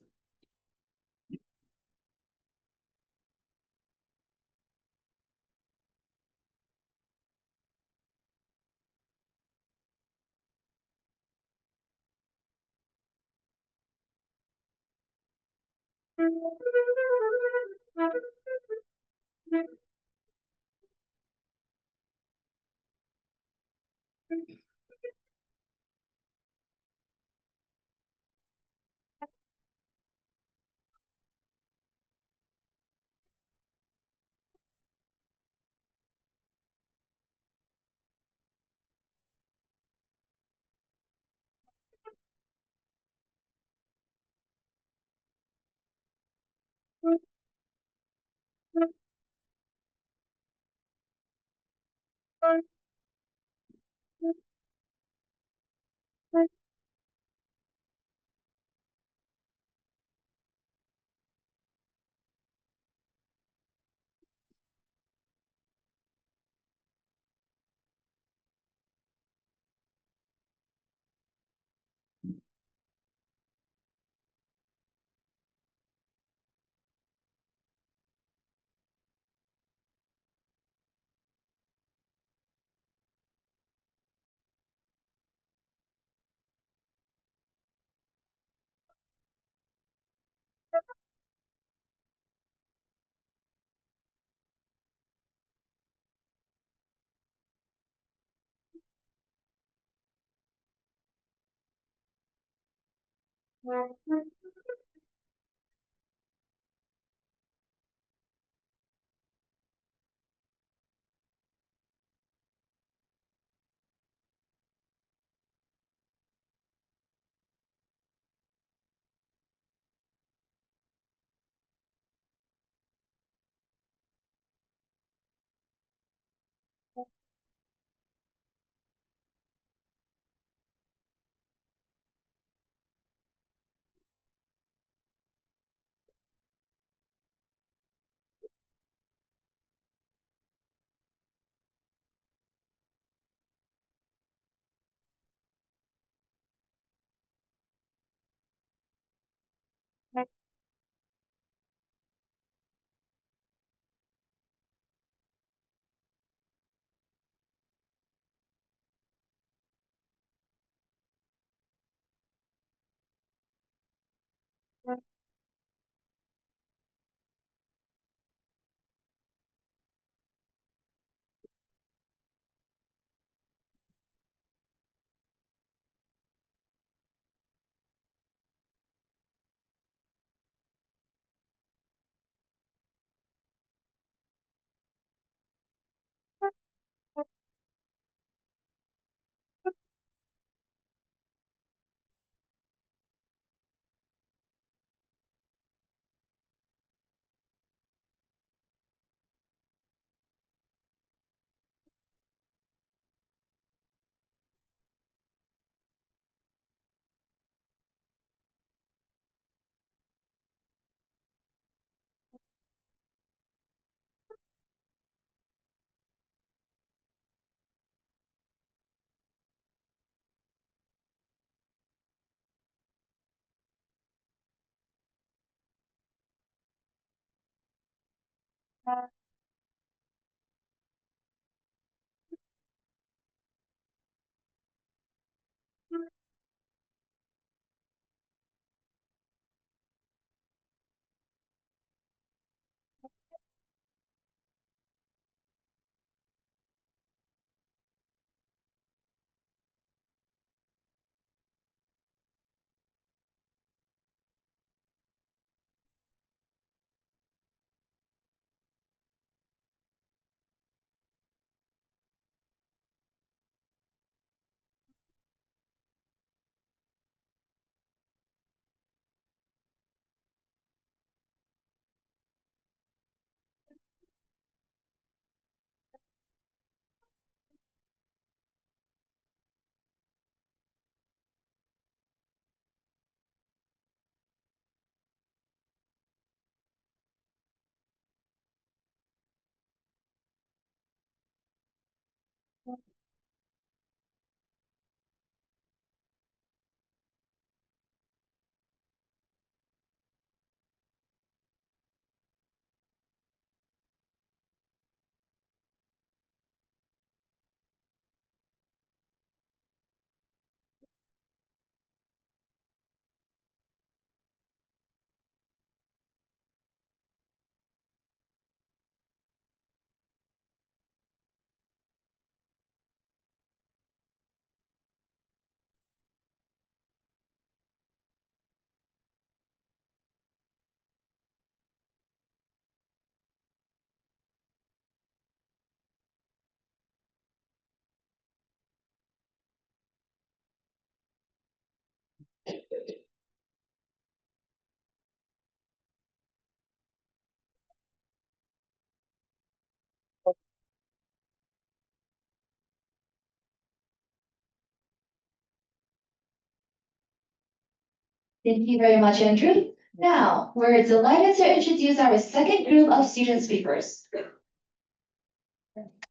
Thank you very much, Andrew. Now, we're delighted to introduce our second group of student speakers.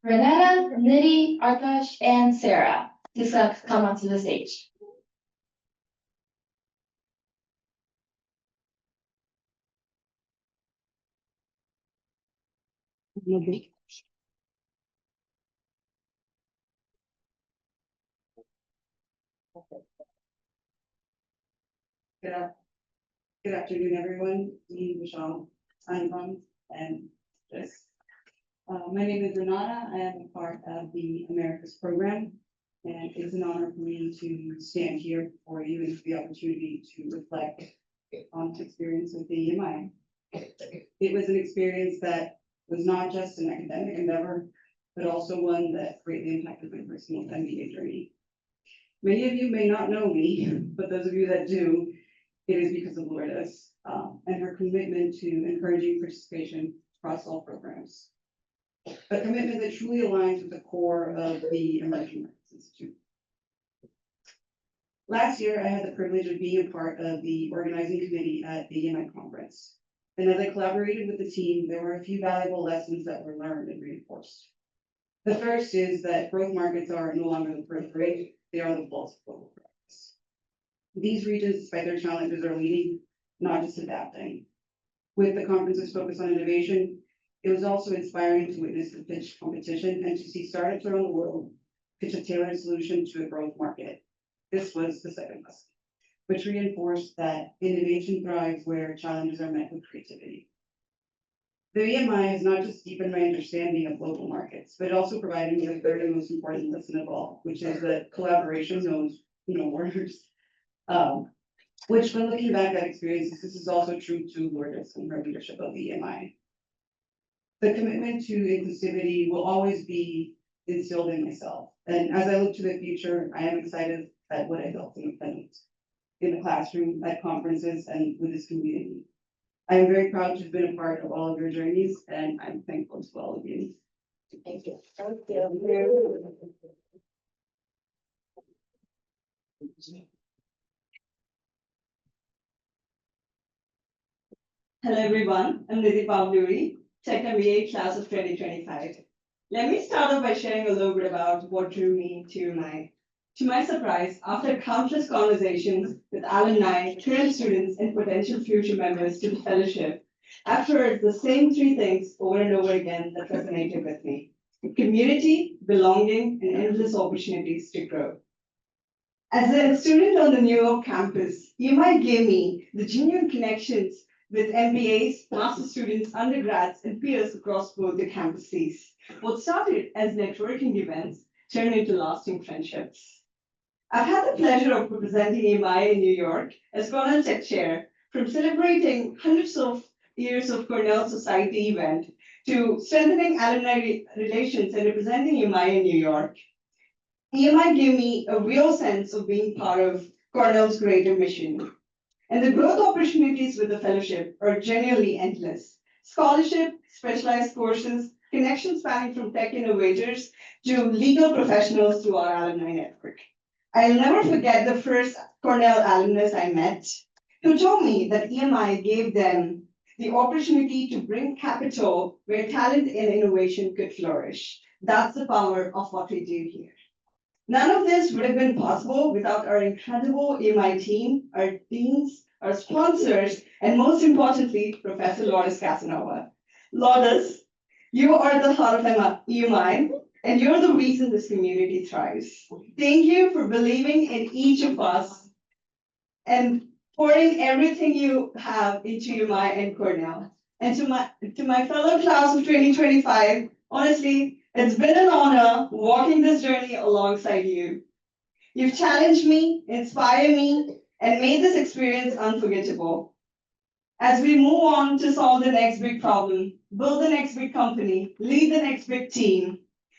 Renata, Nidhi, Arkash, and Sarah. Please come onto the stage. Good afternoon, everyone. Me, Vishal, Anupam, and Jess. My name is Renata. I am a part of the Americas program, and it's an honor for me to stand here before you and the opportunity to reflect on the experience with the EMI. It was an experience that was not just an academic endeavor, but also one that greatly impacted my personal MBA journey. Many of you may not know me, but those of you that do, it is because of Lourdes and her commitment to encouraging participation across all programs. A commitment that truly aligns with the core of the Emerging Markets Institute. Last year, I had the privilege of being a part of the organizing committee at the EMI conference. And as I collaborated with the team, there were a few valuable lessons that were learned and reinforced. The first is that growth markets are no longer the periphery, they are the pulse of global practice. These regions, despite their challenges, are leading, not just adapting. With the conference's focus on innovation, it was also inspiring to witness the pitch competition and to see startups around the world pitch a tailored solution to a growth market. This was the second lesson, which reinforced that innovation thrives where challenges are met with creativity. The EMI has not just deepened my understanding of global markets, but it also provided me the third and most important lesson of all, which is that collaboration knows no borders. Which, when looking back at experiences, this is also true to Lourdes and her leadership of the EMI. The commitment to inclusivity will always be instilled in myself. And as I look to the future, I am excited at what I built in the classroom, at conferences, and with this community. I am very proud to have been a part of all of your journeys, and I'm thankful to all of you. Thank you. Thank you. Hello, everyone. I'm Nidhi, Tech MBA class of 2025. Let me start off by sharing a little bit about what drew me to EMI. To my surprise, after countless conversations with alumni, current students, and potential future members to the fellowship, I've heard the same three things over and over again that resonated with me: community, belonging, and endless opportunities to grow. As a student on the New York campus, EMI gave me the genuine connections with MBAs, master students, undergrads, and peers across both the campuses. What started as networking events turned into lasting friendships. I've had the pleasure of representing EMI in New York as Cornell Tech Chair, from celebrating hundreds of years of Cornell Society event to strengthening alumni relations and representing EMI in New York. EMI gave me a real sense of being part of Cornell's greater mission. And the growth opportunities with the fellowship are genuinely endless. Scholarship, specialized courses, connections spanning from tech innovators to legal professionals through our alumni network. I'll never forget the first Cornell alumnus I met, who told me that EMI gave them the opportunity to bring capital where talent and innovation could flourish. That's the power of what we do here. None of this would have been possible without our incredible EMI team, our deans, our sponsors, and most importantly, Professor Lourdes Casanova. Lourdes, you are the heart of EMI, and you're the reason this community thrives. Thank you for believing in each of us and pouring everything you have into EMI and Cornell. And to my fellow class of 2025, honestly, it's been an honor walking this journey alongside you. You've challenged me, inspired me, and made this experience unforgettable. As we move on to solve the next big problem, build the next big company, lead the next big team,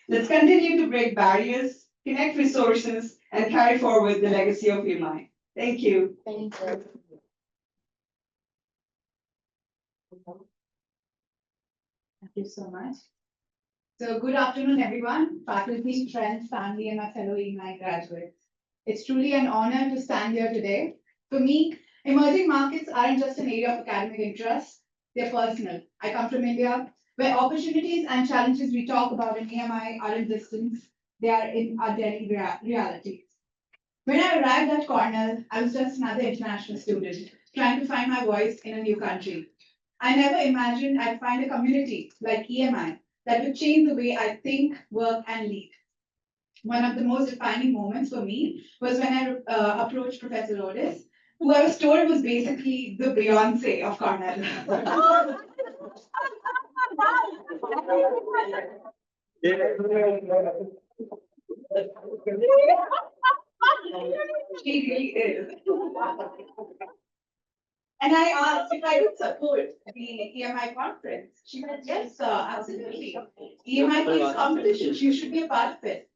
let's continue to break barriers, connect resources, and carry forward the legacy of EMI. Thank you. Thank you. Thank you so much. So good afternoon, everyone, faculty, friends, family, and my fellow EMI graduates. It's truly an honor to stand here today. For me, emerging markets aren't just an area of academic interest, they're personal. I come from India, where opportunities and challenges we talk about in EMI aren't distant, they are in our daily realities. When I arrived at Cornell, I was just another international student, trying to find my voice in a new country. I never imagined I'd find a community like EMI that would change the way I think, work, and lead. One of the most defining moments for me was when I approached Professor Lourdes, who I was told was basically the Beyonce of Cornell. She really is. And I asked if I would support the EMI conference. She said, yes, absolutely. EMI is competition, you should be a part of it.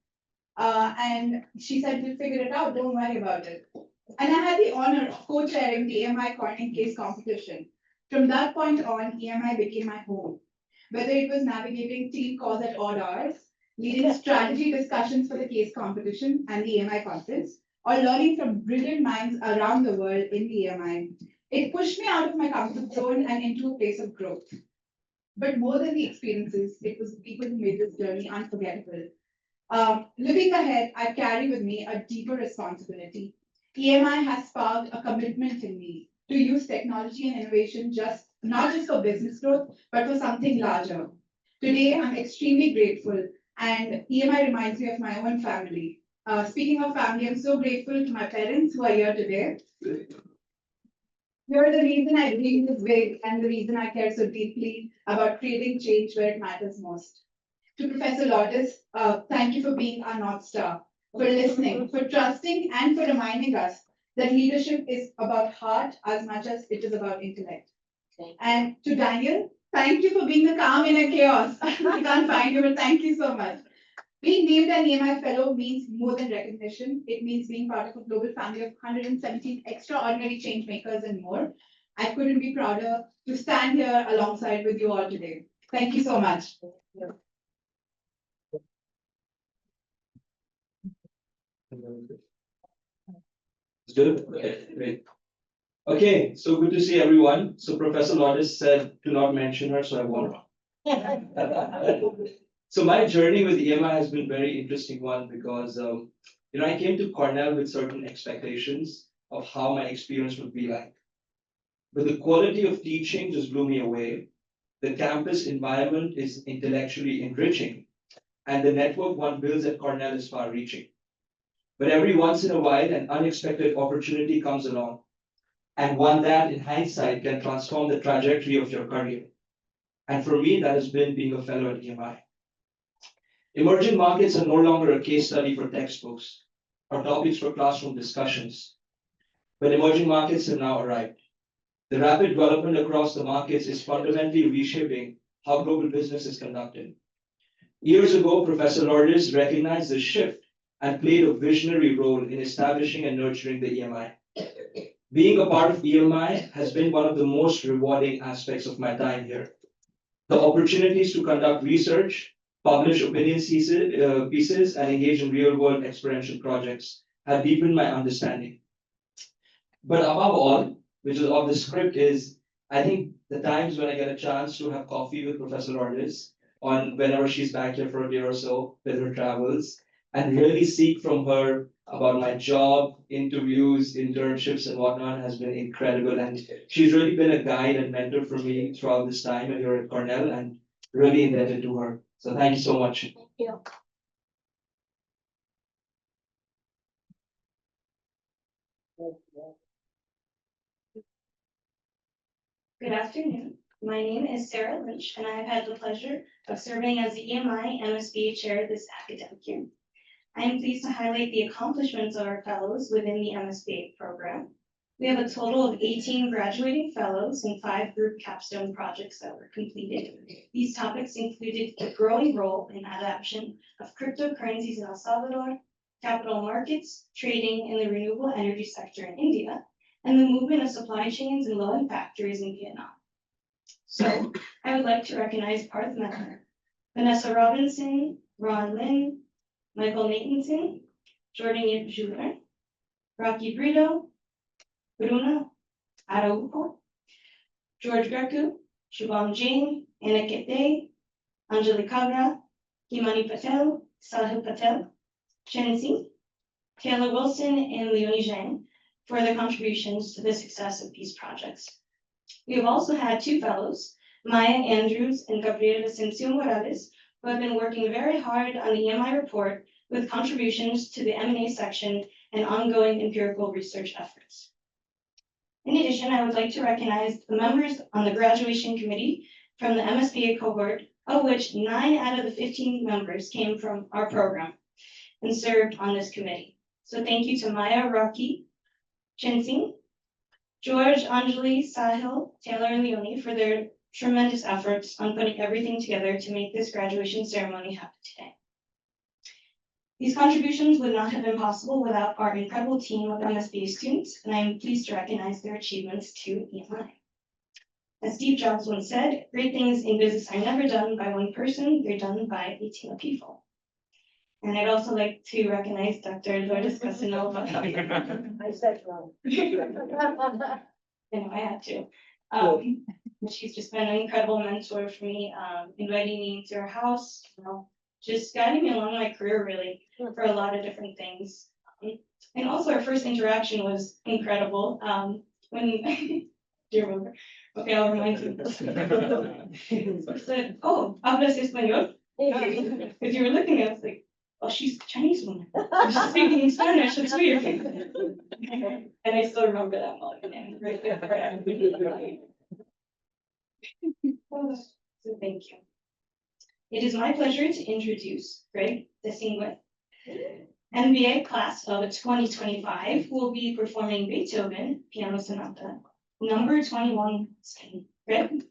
And she said, we'll figure it out, don't worry about it. And I had the honor of co-chairing the EMI Corning case competition. From that point on, EMI became my home. Whether it was navigating team calls at odd hours, leading strategy discussions for the case competition and the EMI conference, or learning from brilliant minds around the world in the EMI, it pushed me out of my comfort zone and into a place of growth. But more than the experiences, it was the people who made this journey unforgettable. Looking ahead, I carry with me a deeper responsibility. EMI has sparked a commitment in me to use technology and innovation not just for business growth, but for something larger. Today, I'm extremely grateful, and EMI reminds me of my own family. Speaking of family, I'm so grateful to my parents who are here today. You're the reason I dream this big and the reason I care so deeply about creating change where it matters most. To Professor Lourdes, thank you for being our North Star, for listening, for trusting, and for reminding us that leadership is about heart as much as it is about intellect. And to Daniel, thank you for being the calm in a chaos. I can't find you, but thank you so much. Being named an EMI Fellow means more than recognition. It means being part of a global family of 117 extraordinary change makers and more. I couldn't be prouder to stand here alongside with you all today. Thank you so much. Good. Okay, great. Okay, so good to see everyone. So Professor Lourdes said to not mention her, so I won't. So my journey with EMI has been a very interesting one because I came to Cornell with certain expectations of how my experience would be like. but the quality of teaching just blew me away. The campus environment is intellectually enriching, and the network one builds at Cornell is far-reaching. But every once in a while, an unexpected opportunity comes along, and one that, in hindsight, can transform the trajectory of your career. And for me, that has been being a fellow at EMI. Emerging markets are no longer a case study for textbooks or topics for classroom discussions, but emerging markets have now arrived. The rapid development across the markets is fundamentally reshaping how global business is conducted. Years ago, Professor Lourdes recognized the shift and played a visionary role in establishing and nurturing the EMI. Being a part of EMI has been one of the most rewarding aspects of my time here. The opportunities to conduct research, publish opinion pieces, and engage in real-world experiential projects have deepened my understanding. But above all, which is of the script, is I think the times when I get a chance to have coffee with Professor Lourdes, on whenever she's back here for a day or so with her travels, and really seek from her about my job, interviews, internships, and whatnot has been incredible. And she's really been a guide and mentor for me throughout this time here at Cornell, and really indebted to her. So thank you so much. Thank you. Good afternoon. My name is Sarah Lynch, and I have had the pleasure of serving as the EMI MSBA Chair this academic year. I am pleased to highlight the accomplishments of our fellows within the MSBA program. We have a total of 18 graduating fellows and 5 group capstone projects that were completed. These topics included the growing role in adoption of cryptocurrencies in El Salvador, capital markets, trading in the renewable energy sector in India, and the movement of supply chains and low-end factories in Vietnam. So I would like to recognize Parth Mehta, Vanessa Robinson, Ron Lin, Michael Nathanson, Jordan Juler, Rocky Brito, Bruna Araujo, George Greco, Shubham Jain, Anna Kete, Anjali Kabra, Himani Patel, Sahil Patel, Chen Singh, Taylor Wilson, and Leonie Zhang for their contributions to the success of these projects. We have also had 2 fellows, Maya Andrews and Gabriela Asensio Morales, who have been working very hard on the EMI report with contributions to the M&A section and ongoing empirical research efforts. In addition, I would like to recognize the members on the graduation committee from the MSBA cohort, of which 9 out of the 15 members came from our program and served on this committee. So thank you to Maya, Rocky, Chen Singh, George, Anjali, Sahil, Taylor, and Leonie for their tremendous efforts on putting everything together to make this graduation ceremony happen today. These contributions would not have been possible without our incredible team of MSBA students, and I am pleased to recognize their achievements to EMI. As Steve Jobs once said, great things in business are never done by one person, they're done by a team of people. And I'd also like to recognize Dr. Lourdes Casanova. I said wrong. I had to. She's just been an incredible mentor for me, inviting me into her house, just guiding me along my career really for a lot of different things. And also our first interaction was incredible. When do you remember? Okay, I'll remind you. I said, "Oh, hablas español?" Because you were looking at it, I was like, "Oh, she's a Chinese woman. She's speaking Spanish. It's weird." And I still remember that moment. Right there. So thank you. It is my pleasure to introduce Greg Desingüe, MBA class of 2025, who will be performing Beethoven Piano Sonata, number 21. Greg?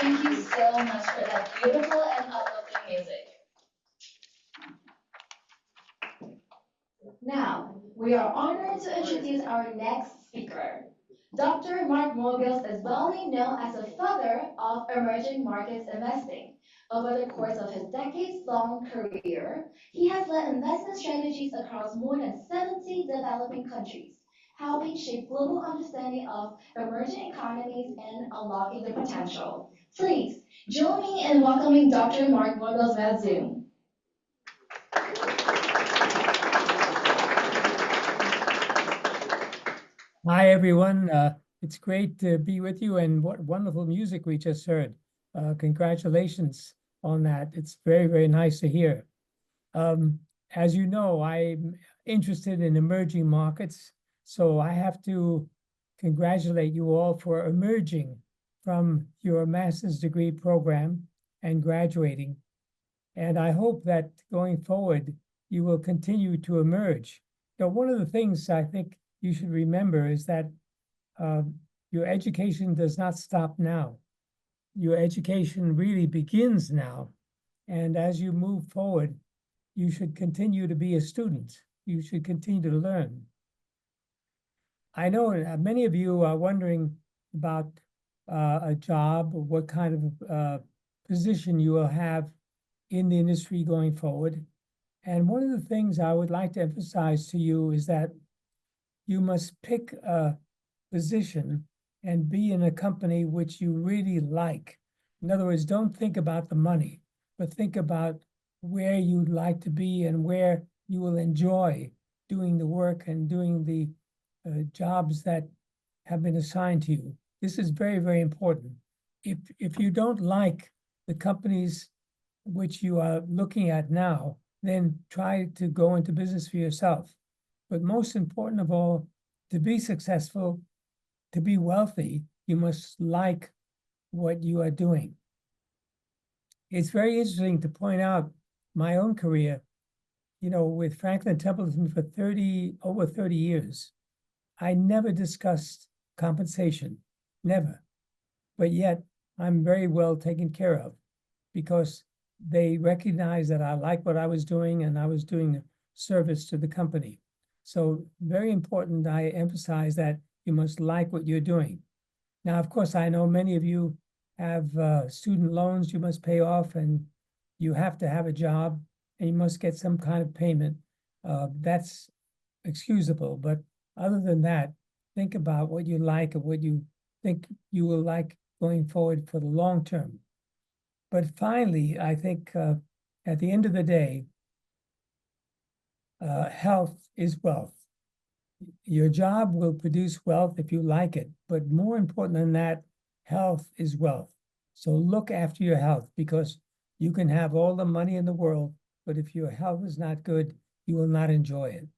Thank you so much for that beautiful and uplifting music. Now, we are honored to introduce our next speaker. Dr. Mark Mobius is well known as a father of emerging markets investing. Over the course of his decades-long career, he has led investment strategies across more than 70 developing countries, helping shape global understanding of emerging economies and unlocking their potential. Please join me in welcoming Dr. Mark Mobius via Zoom. Hi, everyone. It's great to be with you, and what wonderful music we just heard. Congratulations on that. It's very, very nice to hear. As you know, I'm interested in emerging markets, so I have to congratulate you all for emerging from your master's degree program and graduating. And I hope that going forward, you will continue to emerge. Now, one of the things I think you should remember is that your education does not stop now. Your education really begins now. And as you move forward, you should continue to be a student. You should continue to learn. I know many of you are wondering about a job, or what kind of position you will have in the industry going forward. And one of the things I would like to emphasize to you is that you must pick a position and be in a company which you really like. In other words, don't think about the money, but think about where you'd like to be and where you will enjoy doing the work and doing the jobs that have been assigned to you. This is very, very important. If you don't like the companies which you are looking at now, then try to go into business for yourself. But most important of all, to be successful, to be wealthy, you must like what you are doing. It's very interesting to point out my own career, you know, with Franklin Templeton for over 30 years. I never discussed compensation, never. But yet I'm very well taken care of because they recognized that I liked what I was doing and I was doing a service to the company. So very important, I emphasize that you must like what you're doing. Now, of course, I know many of you have student loans you must pay off, and you have to have a job and you must get some kind of payment. That's excusable, but other than that, think about what you like and what you think you will like going forward for the long term. But finally, I think at the end of the day, health is wealth. Your job will produce wealth if you like it, but more important than that, health is wealth. So look after your health, because you can have all the money in the world, but if your health is not good, you will not enjoy it.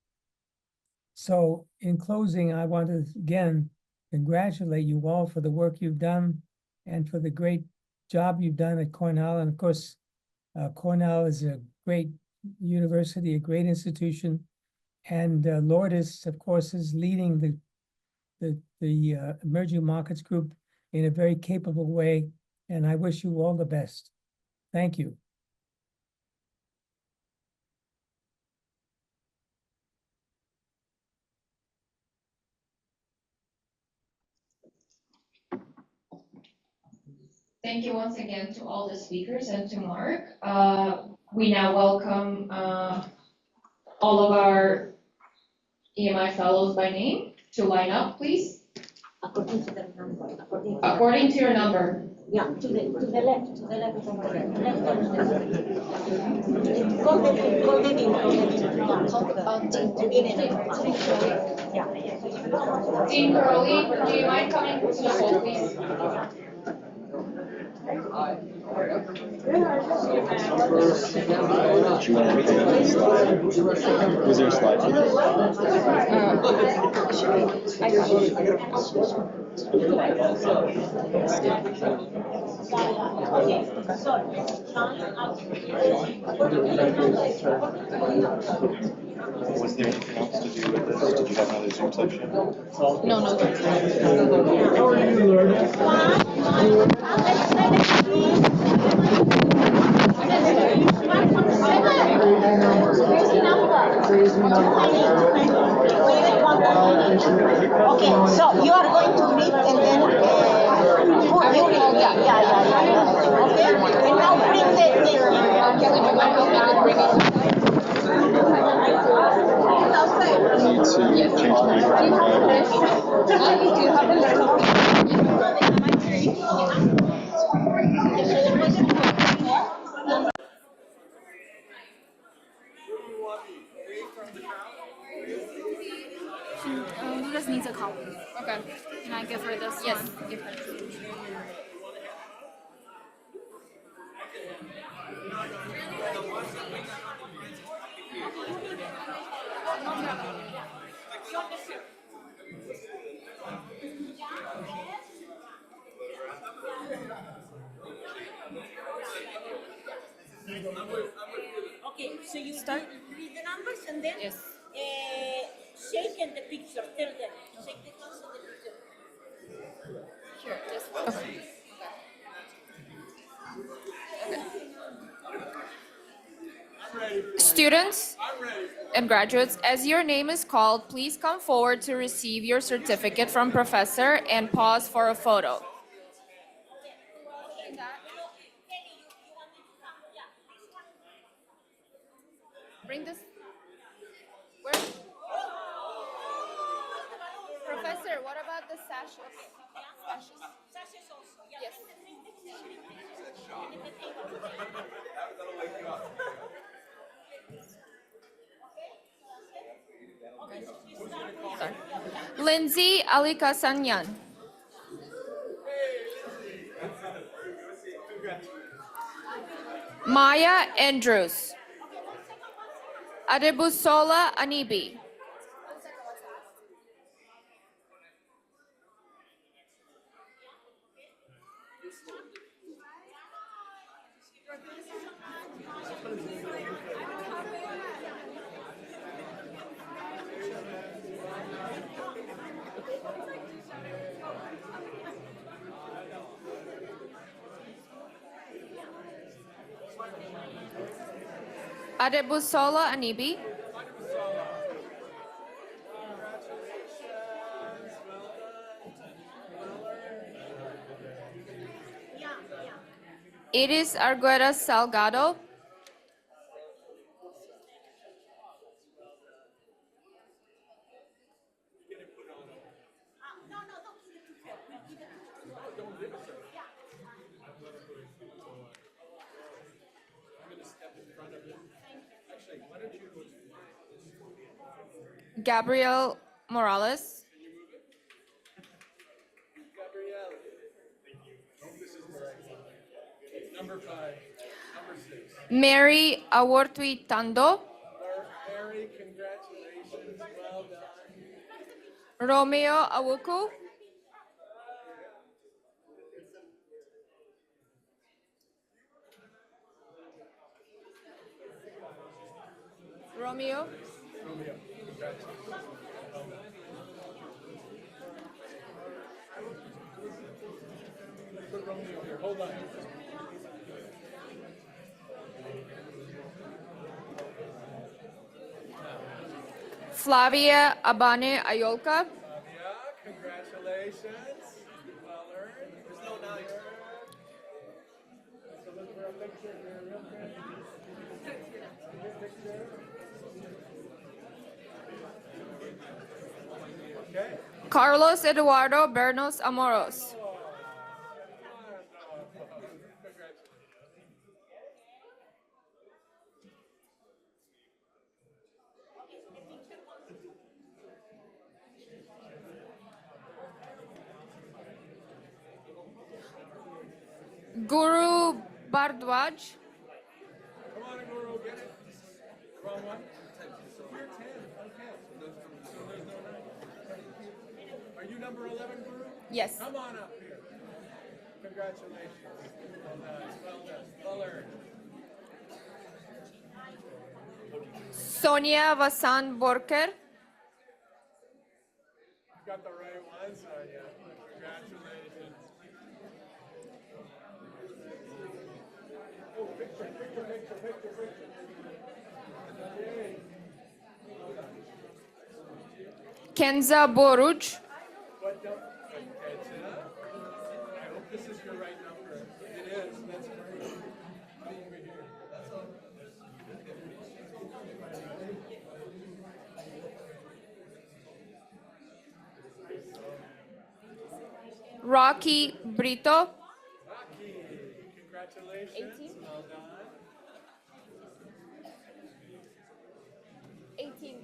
So in closing, I want to again congratulate you all for the work you've done and for the great job you've done at Cornell. And of course, Cornell is a great university, a great institution. And Lourdes, of course, is leading the emerging markets group in a very capable way. And I wish you all the best. Thank you. Thank you once again to all the speakers and to Mark. We now welcome all of our EMI Fellows by name to line up, please. According to the number. According to your number. Yeah, to the left, to the left of the left. Call the name. Yeah. Team Karolyi, do you mind coming to the hall, please? Was there a slide? Was there anything else to do with this? Did you have another Zoom session? No. How are you, Lourdes? Okay, so you are going to read and then you read. Yeah. Okay, and now bring Lourdes needs a copy. Okay. Can I give her this Yes. one? Give her. Okay, so you start read the numbers and then Yes. shake in the picture. Tell them. Shake the hands in the picture. Sure. Just okay. Students and graduates, as your name is called, please come forward to receive your certificate from professor and pause for a photo. Bring this. Where? Professor, what about the sashes? Sashes also. Yes. Sorry. Lindsay Alikasanyan. Maya Andrews. Adebusola Anibi. Adebusola Anibi. Iris Argueta Salgado. Gabriel Morales. Number 5, number 6. Mary Awortui Tando. Mary, congratulations, well done. Romeo Awuku. Romeo. Romeo, congratulations. Well done. Put Romeo here, hold on. Flavia Abane Ayolka. Flavia, congratulations. Well earned. There's no knife. So look for a picture here, real quick. Picture. Okay. Carlos Eduardo Bernos Amoros. Guru Bardwaj. Come on, Guru, get it. Wrong one. You're 10. Okay. So there's no 9. Are you number 11, Guru? Yes. Come on up here. Congratulations. Well done. Well done. Well earned. Sonia Vasan Borker. You got the right one, Sonia. Congratulations. Kenza Boruc. I hope this is your right number. It is, that's great. Rocky Brito. Rocky, congratulations. Well done. 18.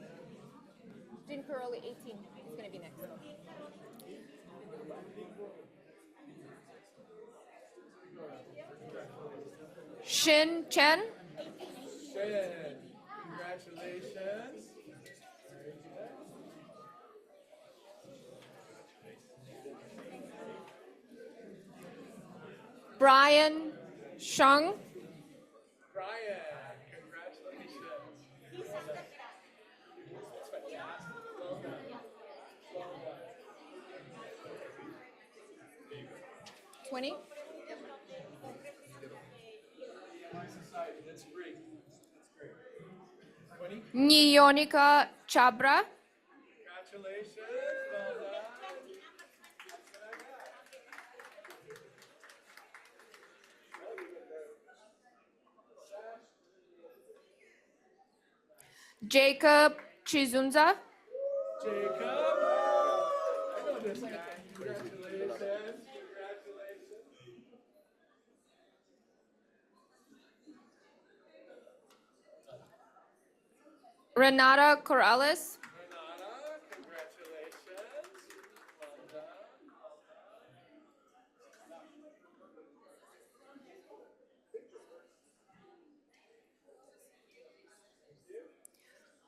Jean Karolyi, 18. It's going to be next. Shin Chen. Shin, congratulations. Brian Shung. Brian, congratulations. That's fantastic. Well done. Well done. 20. Society, that's great. That's great. 20. Nyonika Chabra. Congratulations. Well done. Jacob Chizunza. Jacob. I know this guy. Congratulations. Congratulations. Renata Corrales. Renata, congratulations. Well done.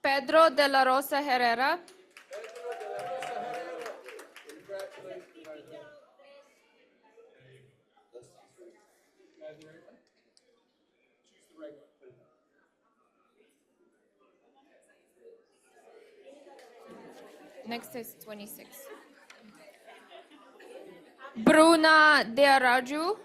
Pedro de la Rosa Herrera. Next is 26. Bruna de Araju.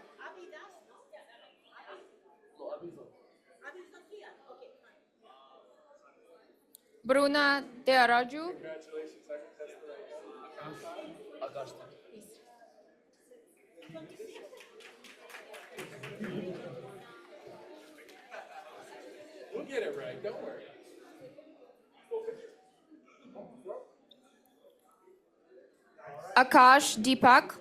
Bruna de Araju. Congratulations. I think that's the right one. Augusta. We'll get it right. Don't worry. Akash Deepak.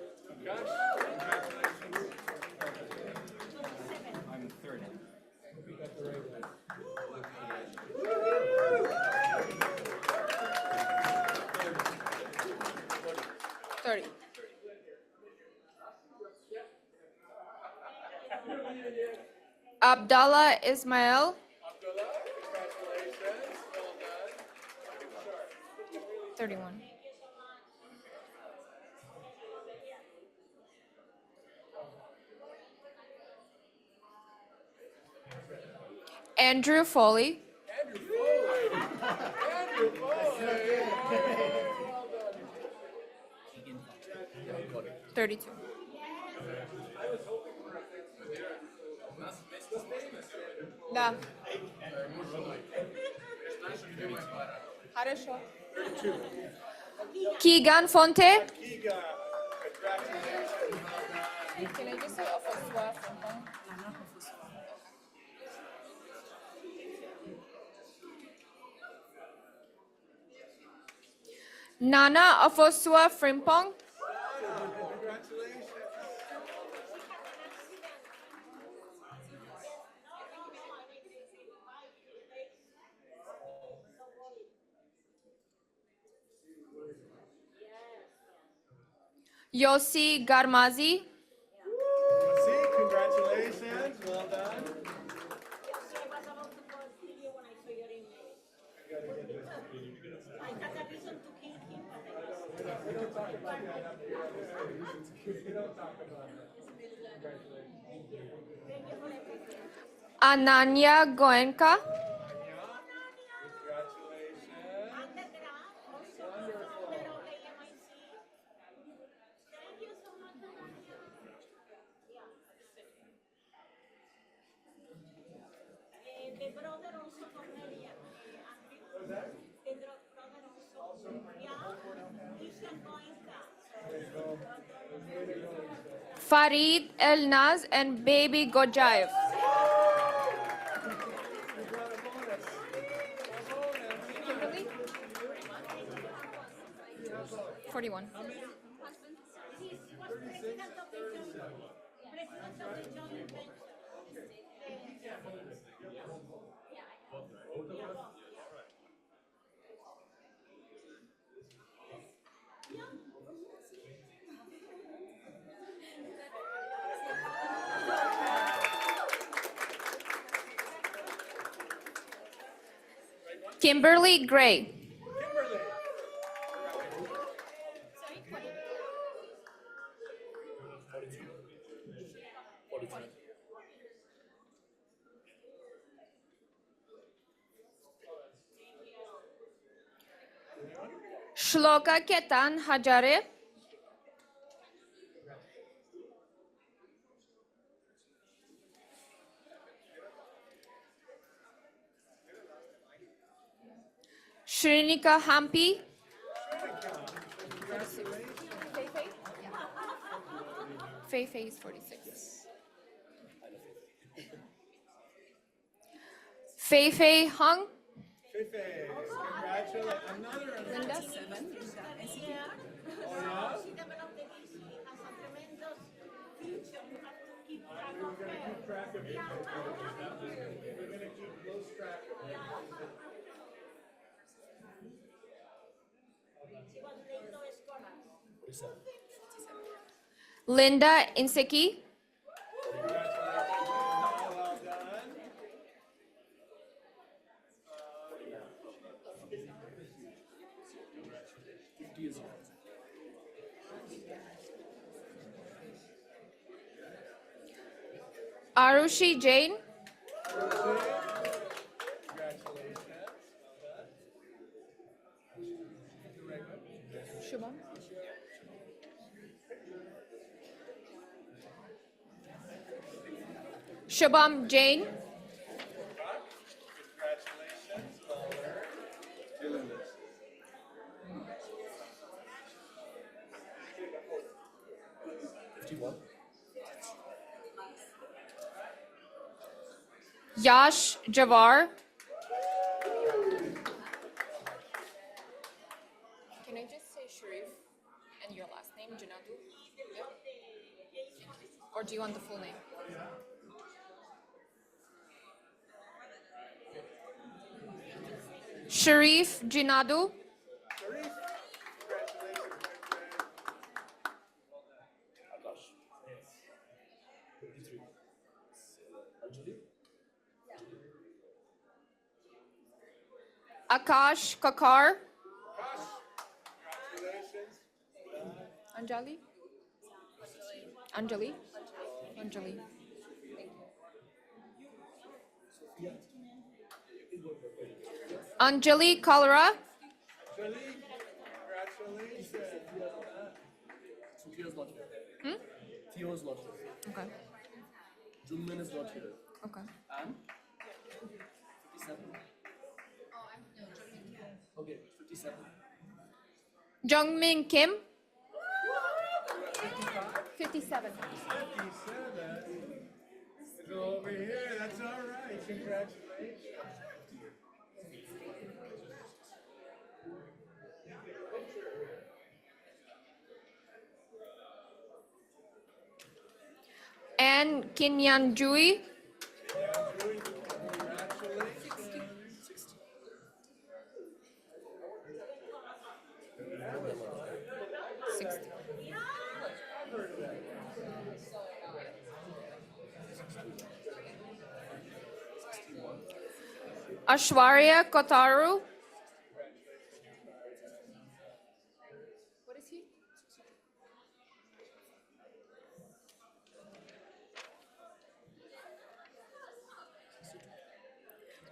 I'm third. We got the right one. 30. Abdallah Ismail. Abdullah, congratulations. Well done. 31. Andrew Foley. Andrew Foley. Andrew Foley. Well done. 32. Да. Хорошо. Keegan Fonte. Keegan, congratulations. Can I just say Ofoswa from home? Nana Ofosua Frimpong. Congratulations. Yossi Garmazi. See, congratulations. Well done. We don't talk about that up here. We don't talk about that. Congratulations. Ananya Goenka. Farid Elnaz and Baby Gojaev. Kimberly? 41. Kimberly Gray. Shloka Ketan Hajare. Shrinika Hampi. Fei is 46. Fei Hung. Linda? Linda Inseki. Arushi Jain. Shubham. Shubham Jain. Yash Javar. Can I just say Sharif and your last name, Janadu? Yeah. Or do you want the full name? Sharif Jinadu. Akash Kakar. Anjali? Anjali? Anjali. Anjali Kalra. Hmm? Theo's not here. Okay. Junmin is not here. Okay. And 57. Okay, 57. Jungmin Kim. 57. Go over here, that's all right, congratulations. And Kinyan Jui. Ashwarya Kotaru. What is he?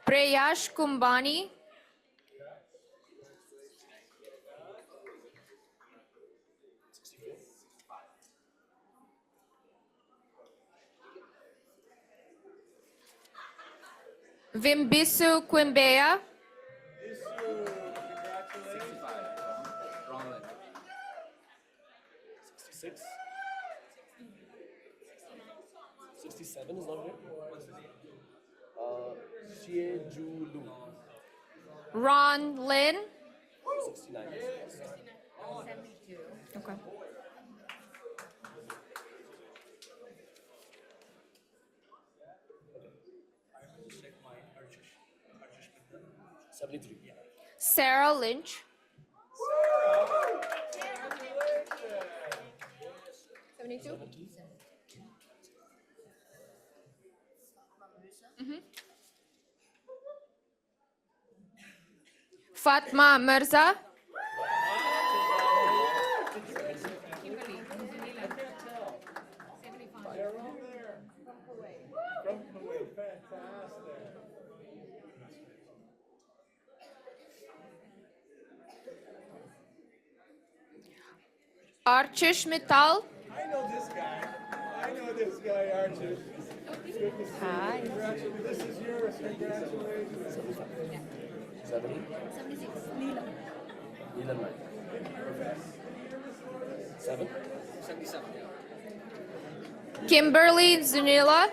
Preyash Kumbani. Vimbisu Quimbeya. 66. 67 is not good. Shiejulu. Ron Lin. 69. Okay. Check my 73. Sarah Lynch. 72. Fatma Mirza. Archish Mittal. I know this guy. Archie. Hi. Congratulations. This is yours. Congratulations. 70? 76. 7? 77. Kimberly Zunila.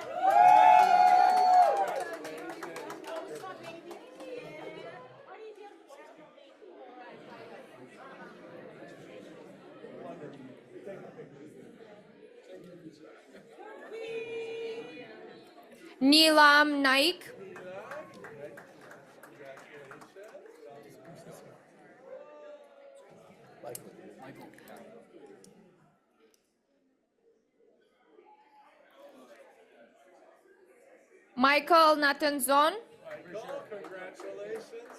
Neelam Naik. Michael Natanzon. Michael, congratulations.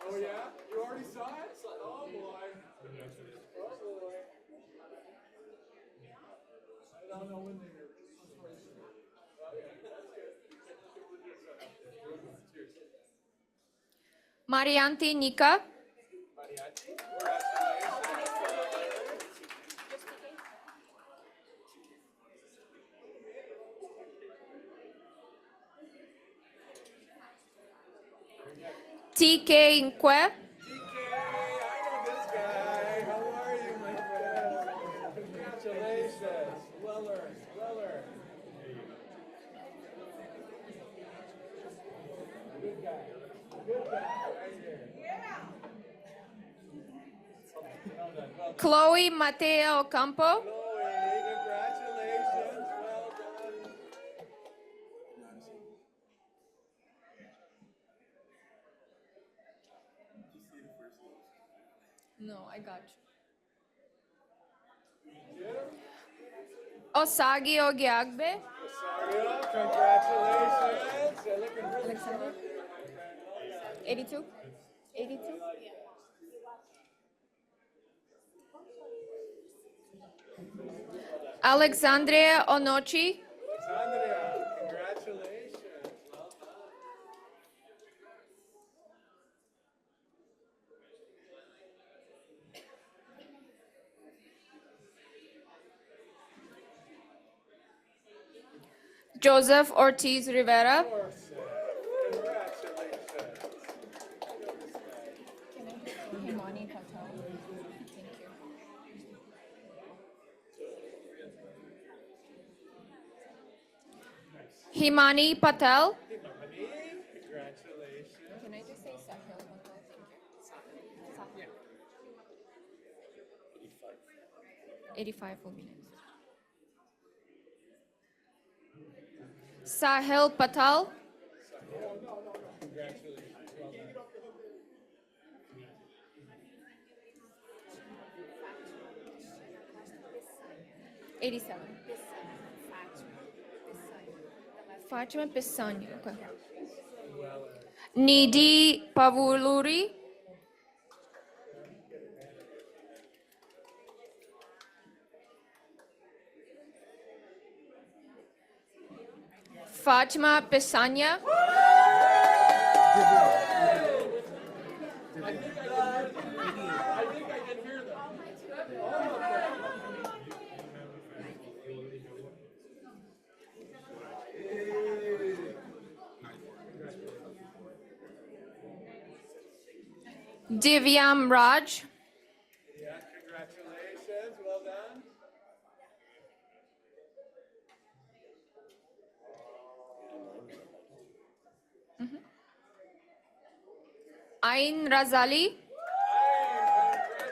Oh yeah? You already saw it? Oh boy. Oh boy. I don't know when they're. Marianti Nika. TK Nkwe. I know this guy. How are you, my friend? Congratulations. Well earned. Well earned. Good guy. Good guy. Right here. Yeah. Well done. Well done. Chloe Mateo Ocampo. Chloe, congratulations. Well done. No, I got you. Osagi Ogiagbe. Osario, congratulations. You're looking really Alexander. 82. 82. Alexandria Onochi. Alexandria, congratulations. Well done. Joseph Ortiz Rivera. Himani Patel. Congratulations. Can I just say Sahil Patel? Thank you. 85 will be next. Sahil Patel. Congratulations. Well done. 87. Fatima Pisani. Okay. Nidhi Pavuluri. Fatima Pisania. Divyam Raj. Yeah, congratulations, well done. Ain Razali.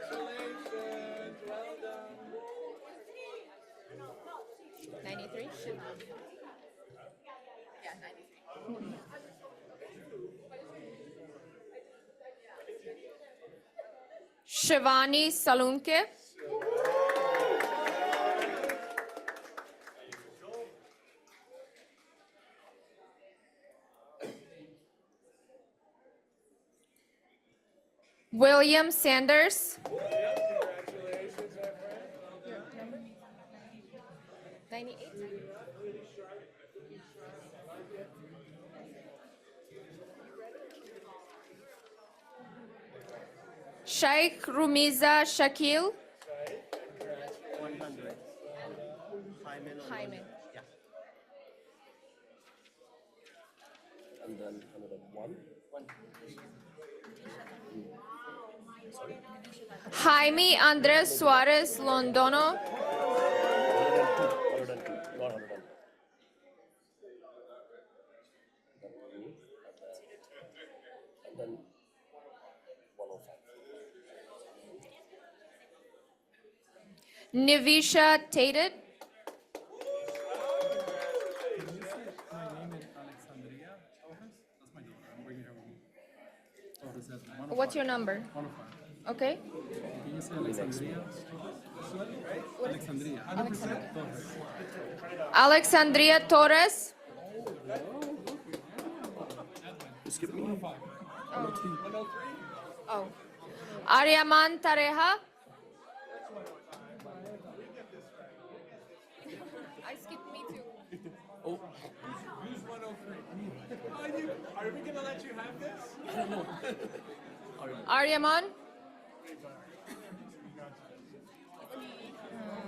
Congratulations, well done. 93? Yeah, 93. Shivani Salunke. William Sanders. Congratulations, my friend. 98. Sheikh Rumiza Shakil. 100. Hyman. Yeah. And then 101. Sorry. Jaime Andres Suarez Londono. 102. 102. And then 105. Nivisha Tated. What's your number? Okay. Can you say Alexandria? Alexandria. Alexandria Torres. Skip me. 103. Oh. Aryaman Thareja. I skipped me too. Oh. Use 103. Are we gonna let you have this? I don't know. Aryaman.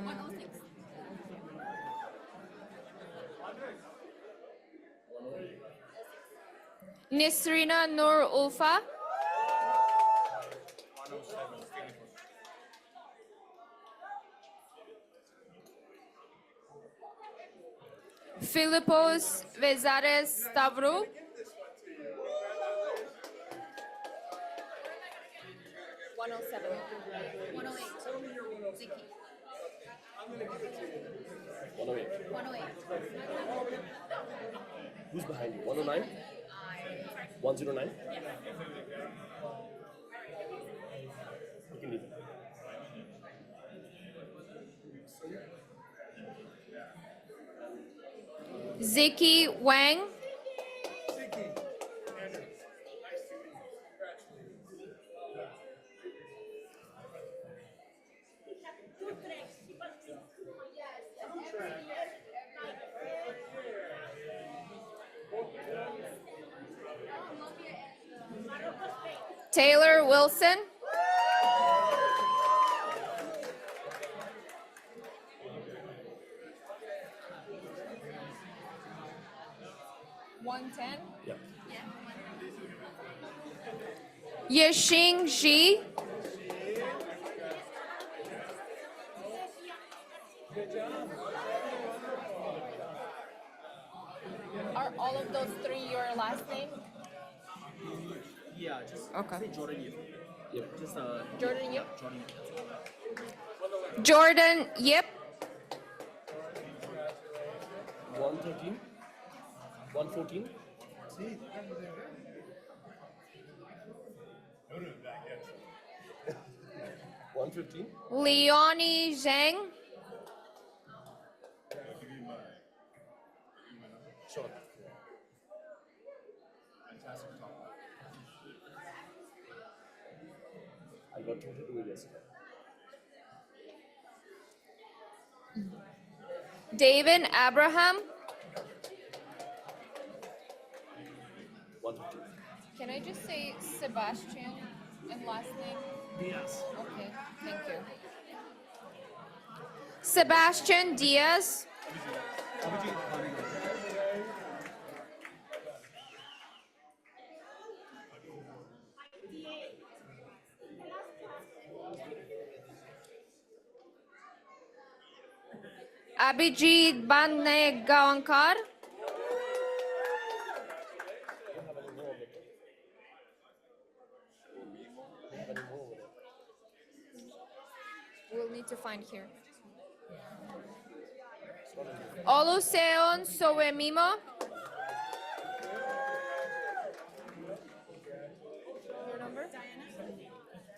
106. Nisrina Nur Ulfa. 107. Filipos Vezares Stavru. 107. 108. Ziki. I'm gonna give it to you. 108. 108. Who's behind you? 109? 109? You can leave it. Ziki Wang. Taylor Wilson. $110. Yeah. Yixing Ji. Good job. Are all of those three your last name? Yeah, just Okay. say Jordan Yip. Yep. Just Jordan Yip. Jordan Yip. Jordan Yip. 113. 114. 115. Leonie Zhang. Sure. I got 22 yesterday. David Abraham. 150. Can I just say Sebastian and last name? Yes. Okay, thank you. Sebastian Diaz. Abhijit Bannegaonkar. We'll need to find here. Oluseun Sowemimo. Your number?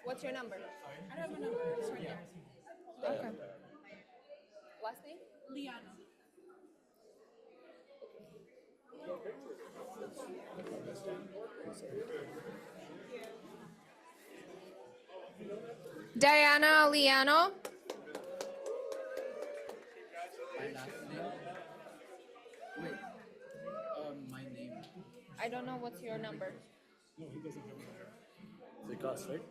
What's your number? I don't have a number. It's right there. Okay. Last name? Liano. Diana Liano. My name. I don't know what's your number. No, he doesn't have a number. Vikas, right?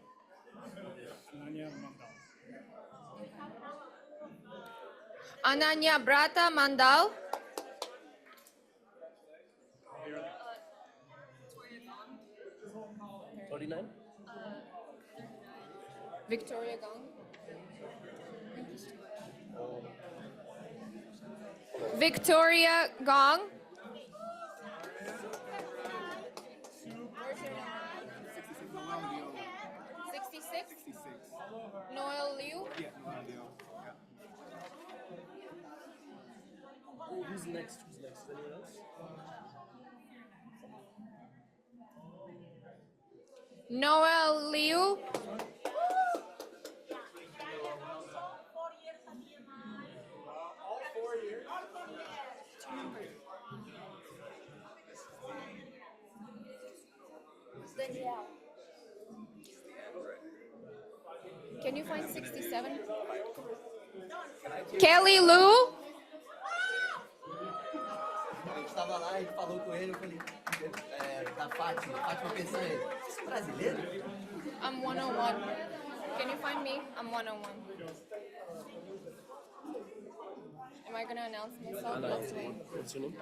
Ananya Brata Mandal. Victoria Gong. Victoria Gong. Where's your number? 66? Noel Liu? Yeah, Noel Liu. Yeah. Who's next? Anyone else? Noel Liu. Can you find 67? Kelly Lou? Eu estava lá, ele falou com ele, eu falei, da Fátima pensando, esse brasileiro? I'm 101. Can you find me? I'm 101. Am I gonna announce myself? Let's wait. What's your name?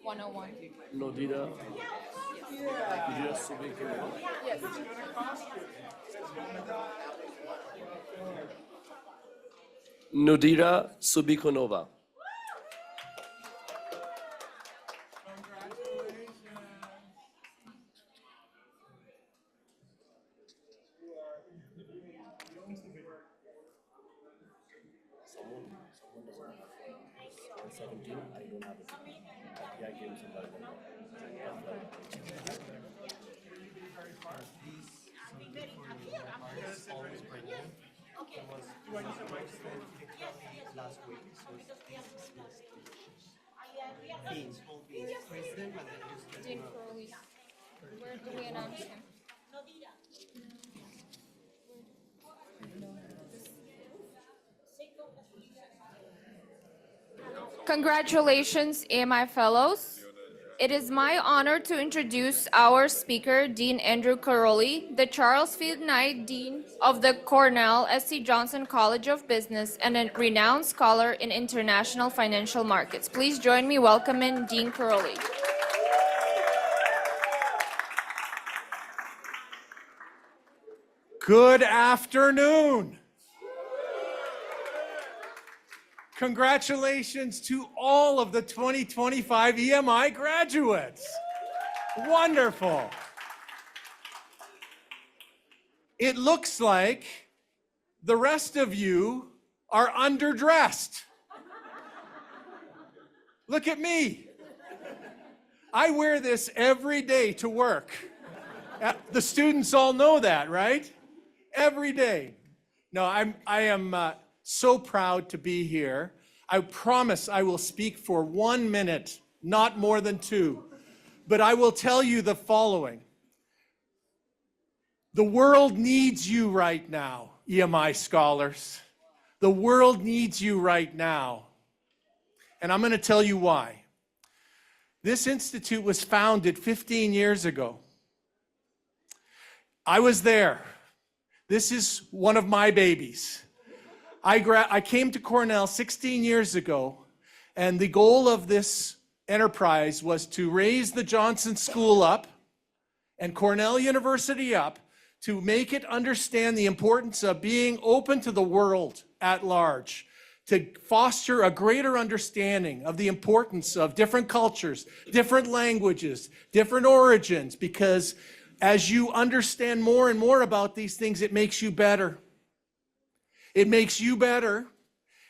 101. Nodira. Nodira Subikunova. Yes. Nodira Subikunova. Someone doesn't have 17. I don't have it. Yeah, I gave somebody. Always bring in. It was last week, so it's beans, whole beans, freeze them and then use them. Dean Karolyi. Where do we announce him? Congratulations, EMI Fellows. It is my honor to introduce our speaker, Dean Andrew Karolyi, the Charles Field Knight Dean of the Cornell S.C. Johnson College of Business and a renowned scholar in international financial markets. Please join me welcoming Dean Karolyi. Good afternoon. Congratulations to all of the 2025 EMI graduates. Wonderful. It looks like the rest of you are underdressed. Look at me. I wear this every day to work. The students all know that, right? Every day. No, I am so proud to be here. I promise I will speak for 1 minute, not more than 2. But I will tell you the following. The world needs you right now, EMI scholars. The world needs you right now. And I'm going to tell you why. This institute was founded 15 years ago. I was there. This is one of my babies. I came to Cornell 16 years ago, and the goal of this enterprise was to raise the Johnson School up and Cornell University up to make it understand the importance of being open to the world at large, to foster a greater understanding of the importance of different cultures, different languages, different origins, because as you understand more and more about these things, it makes you better. It makes you better,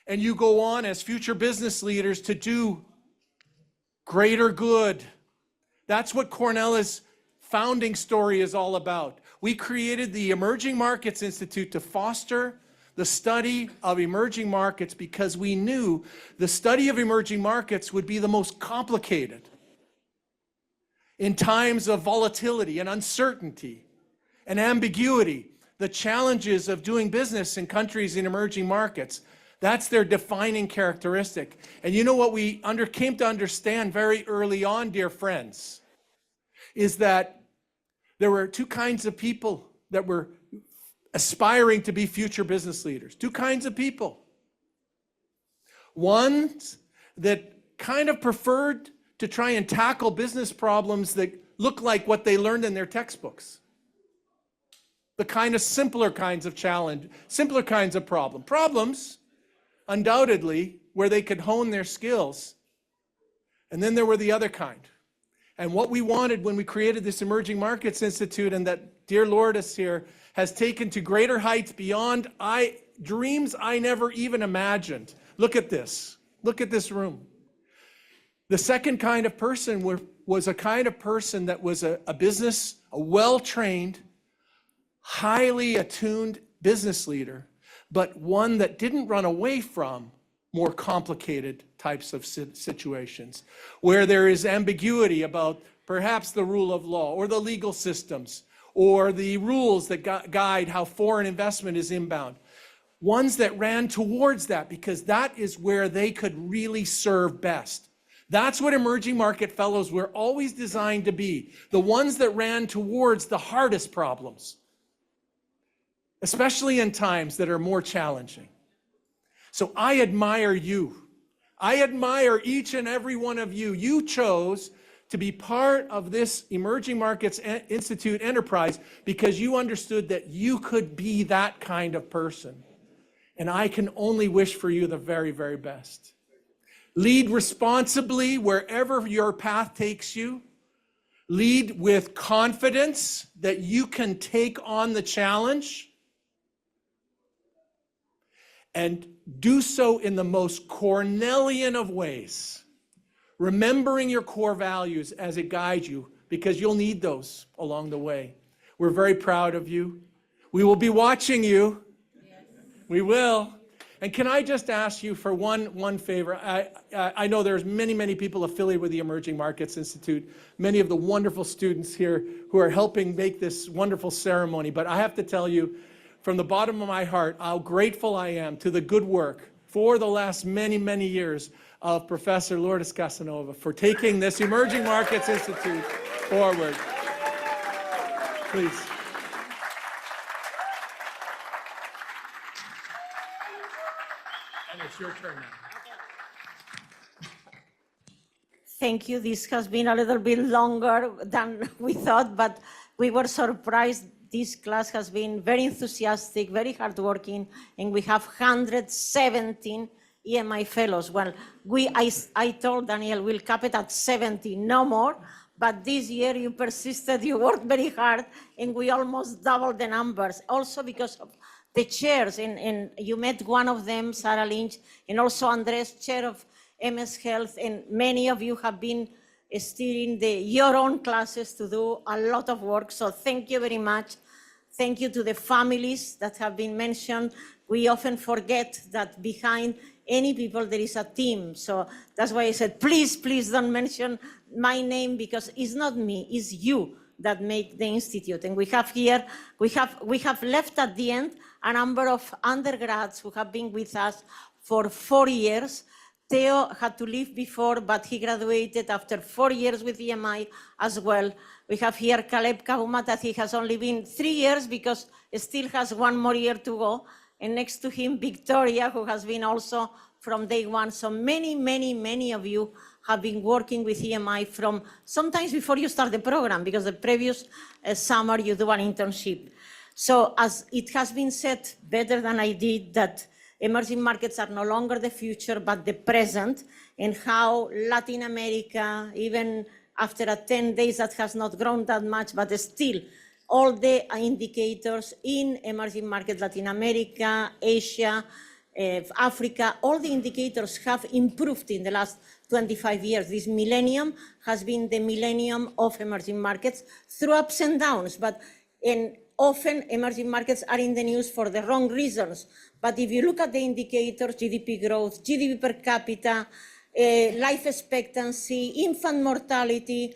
and you go on as future business leaders to do greater good. That's what Cornell's founding story is all about. We created the Emerging Markets Institute to foster the study of emerging markets because we knew the study of emerging markets would be the most complicated in times of volatility and uncertainty and ambiguity. The challenges of doing business in countries in emerging markets, that's their defining characteristic. And you know what we came to understand very early on, dear friends, is that there were two kinds of people that were aspiring to be future business leaders. Two kinds of people. Ones that kind of preferred to try and tackle business problems that look like what they learned in their textbooks. The kind of simpler kinds of challenge, simpler kinds of problems, undoubtedly, where they could hone their skills. And then there were the other kind. And what we wanted when we created this Emerging Markets Institute, and that dear Lourdes here has taken to greater heights beyond dreams I never even imagined. Look at this. Look at this room. The second kind of person was a kind of person that was a well-trained, highly attuned business leader, but one that didn't run away from more complicated types of situations, where there is ambiguity about perhaps the rule of law or the legal systems or the rules that guide how foreign investment is inbound. Ones that ran towards that because that is where they could really serve best. That's what Emerging Market Fellows were always designed to be. The ones that ran towards the hardest problems, especially in times that are more challenging. So I admire you. I admire each and every one of you. You chose to be part of this Emerging Markets Institute enterprise because you understood that you could be that kind of person. And I can only wish for you the very, very best. Lead responsibly wherever your path takes you. Lead with confidence that you can take on the challenge. And do so in the most Cornellian of ways, remembering your core values as it guides you, because you'll need those along the way. We're very proud of you. We will be watching you. Yes. We will. And can I just ask you for one favor? I know there's many people affiliated with the Emerging Markets Institute, many of the wonderful students here who are helping make this wonderful ceremony, but I have to tell you, from the bottom of my heart, how grateful I am to the good work for the last many years of Professor Lourdes Casanova for taking this Emerging Markets Institute forward. Please. And it's your turn now. Thank you. This has been a little bit longer than we thought, but we were surprised. This class has been very enthusiastic, very hardworking, and we have 117 EMI Fellows. Well, I told Daniel we'll cap it at 70, no more, but this year you persisted, you worked very hard, and we almost doubled the numbers, also because of the chairs, and you met one of them, Sarah Lynch, and also Andres, chair of MS Health, and many of you have been steering your own classes to do a lot of work. So thank you very much. Thank you to the families that have been mentioned. We often forget that behind any people there is a team. So that's why I said, please don't mention my name, because it's not me, it's you that make the Institute. And we have here, we have left at the end a number of undergrads who have been with us for 4 years. Theo had to leave before, but he graduated after 4 years with EMI as well. We have here Caleb Kahuma, that he has only been 3 years because he still has 1 more year to go. And next to him, Victoria, who has been also from day one. So many of you have been working with EMI from sometimes before you start the program, because the previous summer you do an internship. So as it has been said better than I did, that emerging markets are no longer the future, but the present, and how Latin America, even after 10 days that has not grown that much, but still all the indicators in emerging markets, Latin America, Asia, Africa, all the indicators have improved in the last 25 years. This millennium has been the millennium of emerging markets through ups and downs, and often emerging markets are in the news for the wrong reasons. But if you look at the indicators, GDP growth, GDP per capita, life expectancy, infant mortality,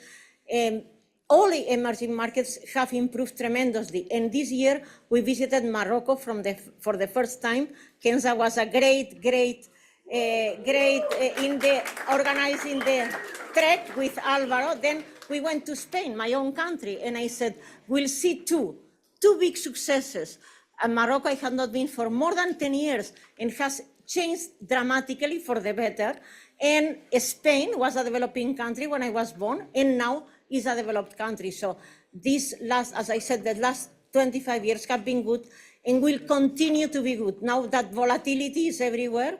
all the emerging markets have improved tremendously. And this year we visited Morocco for the first time. Kenza was a great in the organizing the trek with Alvaro. Then we went to Spain, my own country, and I said, we'll see two big successes. And Morocco I had not been for more than 10 years and has changed dramatically for the better. And Spain was a developing country when I was born, and now is a developed country. So this last, as I said, the last 25 years have been good and will continue to be good. Now that volatility is everywhere.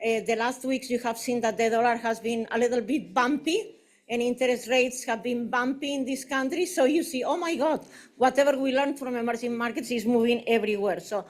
The last weeks you have seen that the dollar has been a little bit bumpy and interest rates have been bumpy in this country. So you see, oh my God, whatever we learn from emerging markets is moving everywhere. So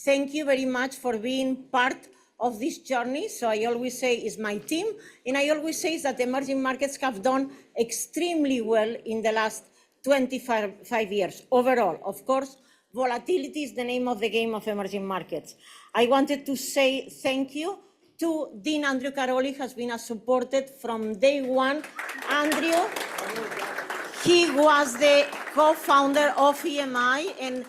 thank you very much for being part of this journey. So I always say is my team, and I always say that emerging markets have done extremely well in the last 25 years overall. Of course, volatility is the name of the game of emerging markets. I wanted to say thank you to Dean Andrew Karolyi, has been supported from day one. Andrew, he was the co-founder of EMI and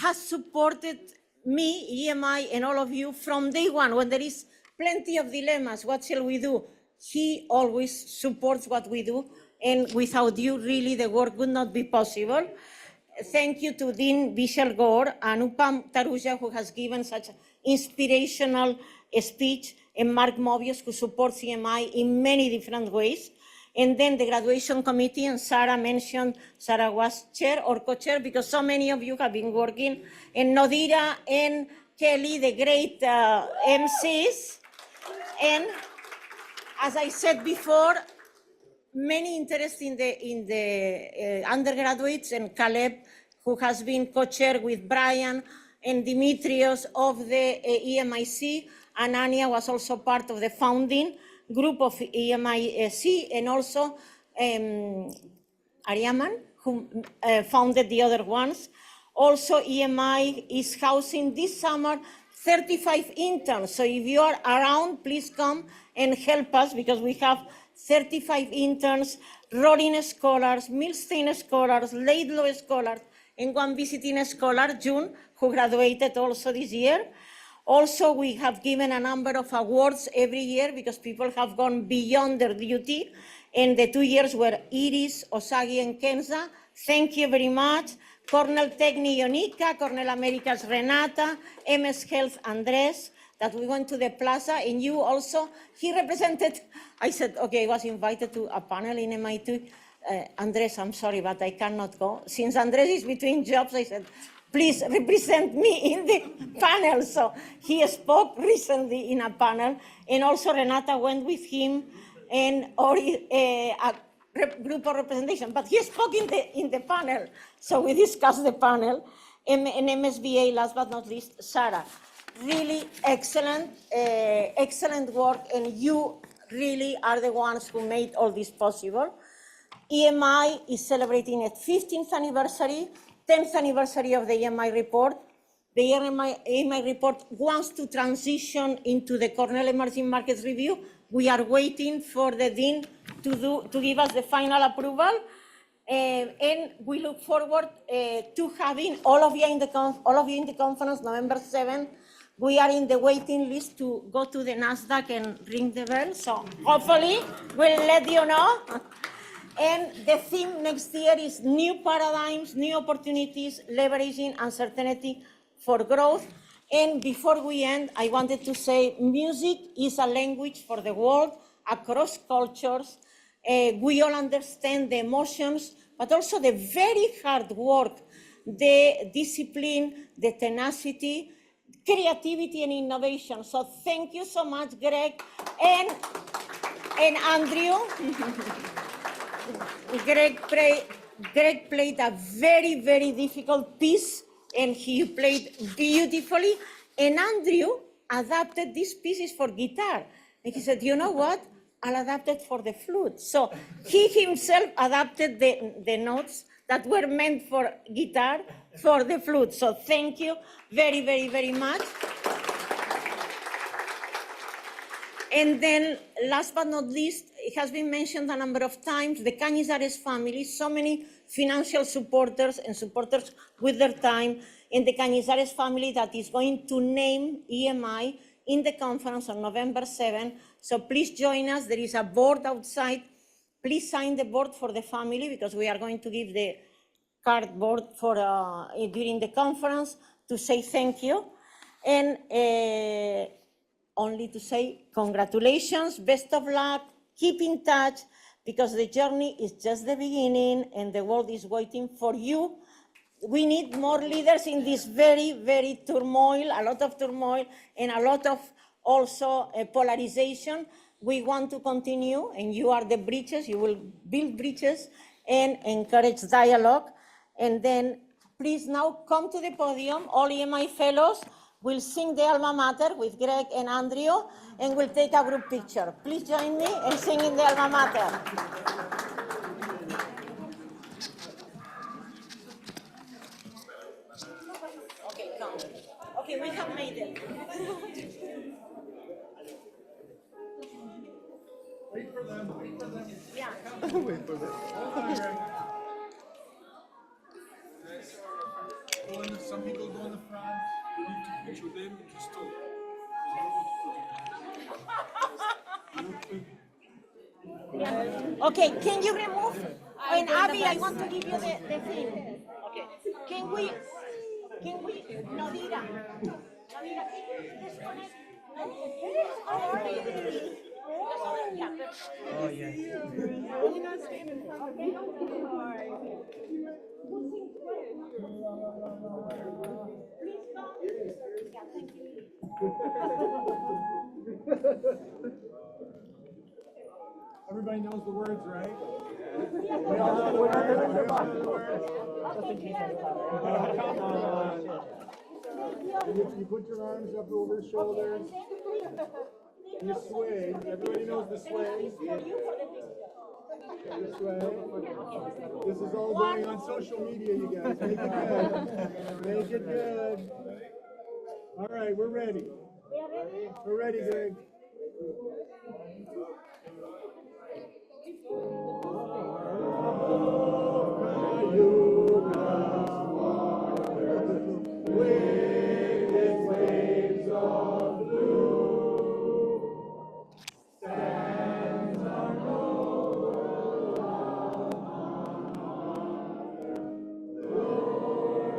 has supported me, EMI, and all of you from day one. When there is plenty of dilemmas, what shall we do? He always supports what we do, and without you, really, the work would not be possible. Thank you to Dean Vishal Gaur, Anupam, Thareja, who has given such an inspirational speech, and Mark Mobius, who supports EMI in many different ways. And then the graduation committee, and Sarah mentioned, Sarah was chair or co-chair because so many of you have been working, and Nodira and Kelly, the great MCs. And as I said before, many interest in the undergraduates, and Caleb, who has been co-chair with Brian and Dimitrios of the EMIC, and Anya was also part of the founding group of EMIC, and also Ariaman, who founded the other ones. Also, EMI is housing this summer 35 interns. So if you are around, please come and help us, because we have 35 interns, Rollin scholars, Milstein scholars, Laidlaw scholars, and one visiting scholar, June, who graduated also this year. Also, we have given a number of awards every year because people have gone beyond their duty. And the 2 years were Iris, Osagi, and Kenza. Thank you very much. Cornell Techni, Ionica, Cornell Americas, Renata, MS Health, Andres, that we went to the plaza, and you also, he represented, I said, okay, I was invited to a panel in MIT. Andres, I'm sorry, but I cannot go. Since Andres is between jobs, I said, please represent me in the panel. So he spoke recently in a panel, and also Renata went with him and a group of representation, but he spoke in the panel. So we discussed the panel. And MSBA, last but not least, Sarah. Really excellent, excellent work, and you really are the ones who made all this possible. EMI is celebrating its 15th anniversary, 10th anniversary of the EMI report. The EMI report wants to transition into the Cornell Emerging Markets Review. We are waiting for the Dean to give us the final approval. And we look forward to having all of you in the conference November 7th. We are in the waiting list to go to the NASDAQ and ring the bell. So hopefully we'll let you know. And the theme next year is new paradigms, new opportunities, leveraging uncertainty for growth. And before we end, I wanted to say music is a language for the world across cultures. We all understand the emotions, but also the very hard work, the discipline, the tenacity, creativity and innovation. So thank you so much, Greg and Andrew. Greg played a very, very difficult piece, and he played beautifully. And Andrew adapted these pieces for guitar. And he said, you know what? I'll adapt it for the flute. So he himself adapted the notes that were meant for guitar for the flute. So thank you very, very, very much. And then last but not least, it has been mentioned a number of times, the Cañizares family, so many financial supporters and supporters with their time in the Cañizares family that is going to name EMI in the conference on November 7. So please join us. There is a board outside. Please sign the board for the family because we are going to give the cardboard for during the conference to say thank you. And only to say congratulations, best of luck, keep in touch, because the journey is just the beginning and the world is waiting for you. We need more leaders in this very, very turmoil, a lot of turmoil, and a lot of also polarization. We want to continue, and you are the bridges, you will build bridges and encourage dialogue. And then please now come to the podium, all EMI Fellows. We'll sing the alma mater with Greg and Andrew, and we'll take a group picture. Please join me in singing the alma mater. Okay, come. Okay, we have made it. Wait for them, wait for them. Yeah. Wait for them. Some people go in the front. Each of them just talk. Okay, can you remove? And Abby, I want to give you the thing. Okay. Can we, Nodira, can you disconnect? Oh, yeah. You're not standing in front of me. Everybody knows the words, right? We all know the words. You put your arms up over the shoulders. You sway. Everybody knows the sway. This way. This is all going on social media, you guys. Make it good. Make it good. All right, we're ready. We're ready, Greg. Waves of blue stands our noble honor,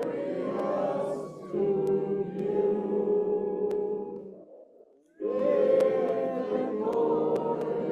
glorious to view. In the glorious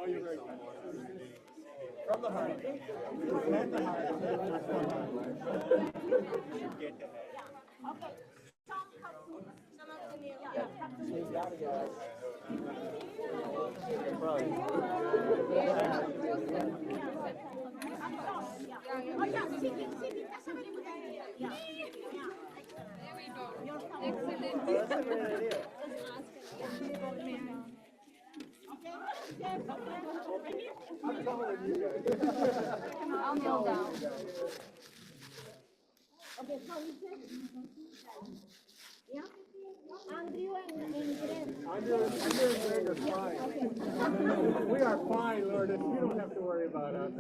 Oh, you're very kind. From the heart. From the I'll kneel down. Okay, so yeah. Andrew and Greg. Andrew and Greg are fine. We are fine, Lourdes. You don't have to worry about us.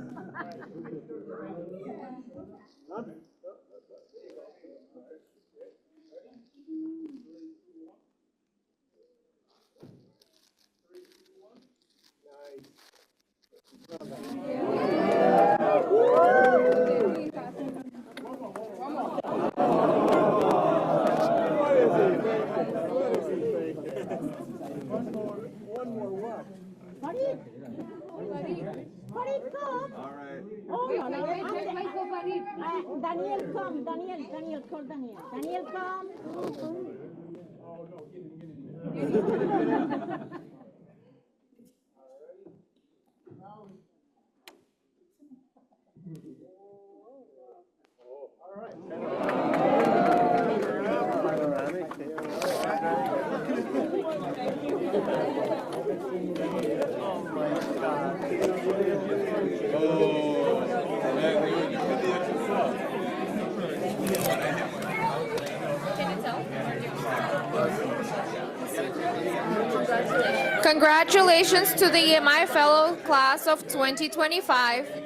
One more what? Farid, come. All right. Oh, no, Daniel, come. Daniel, call Daniel. Daniel, come. All right. Congratulations to the EMI Fellow Class of 2025.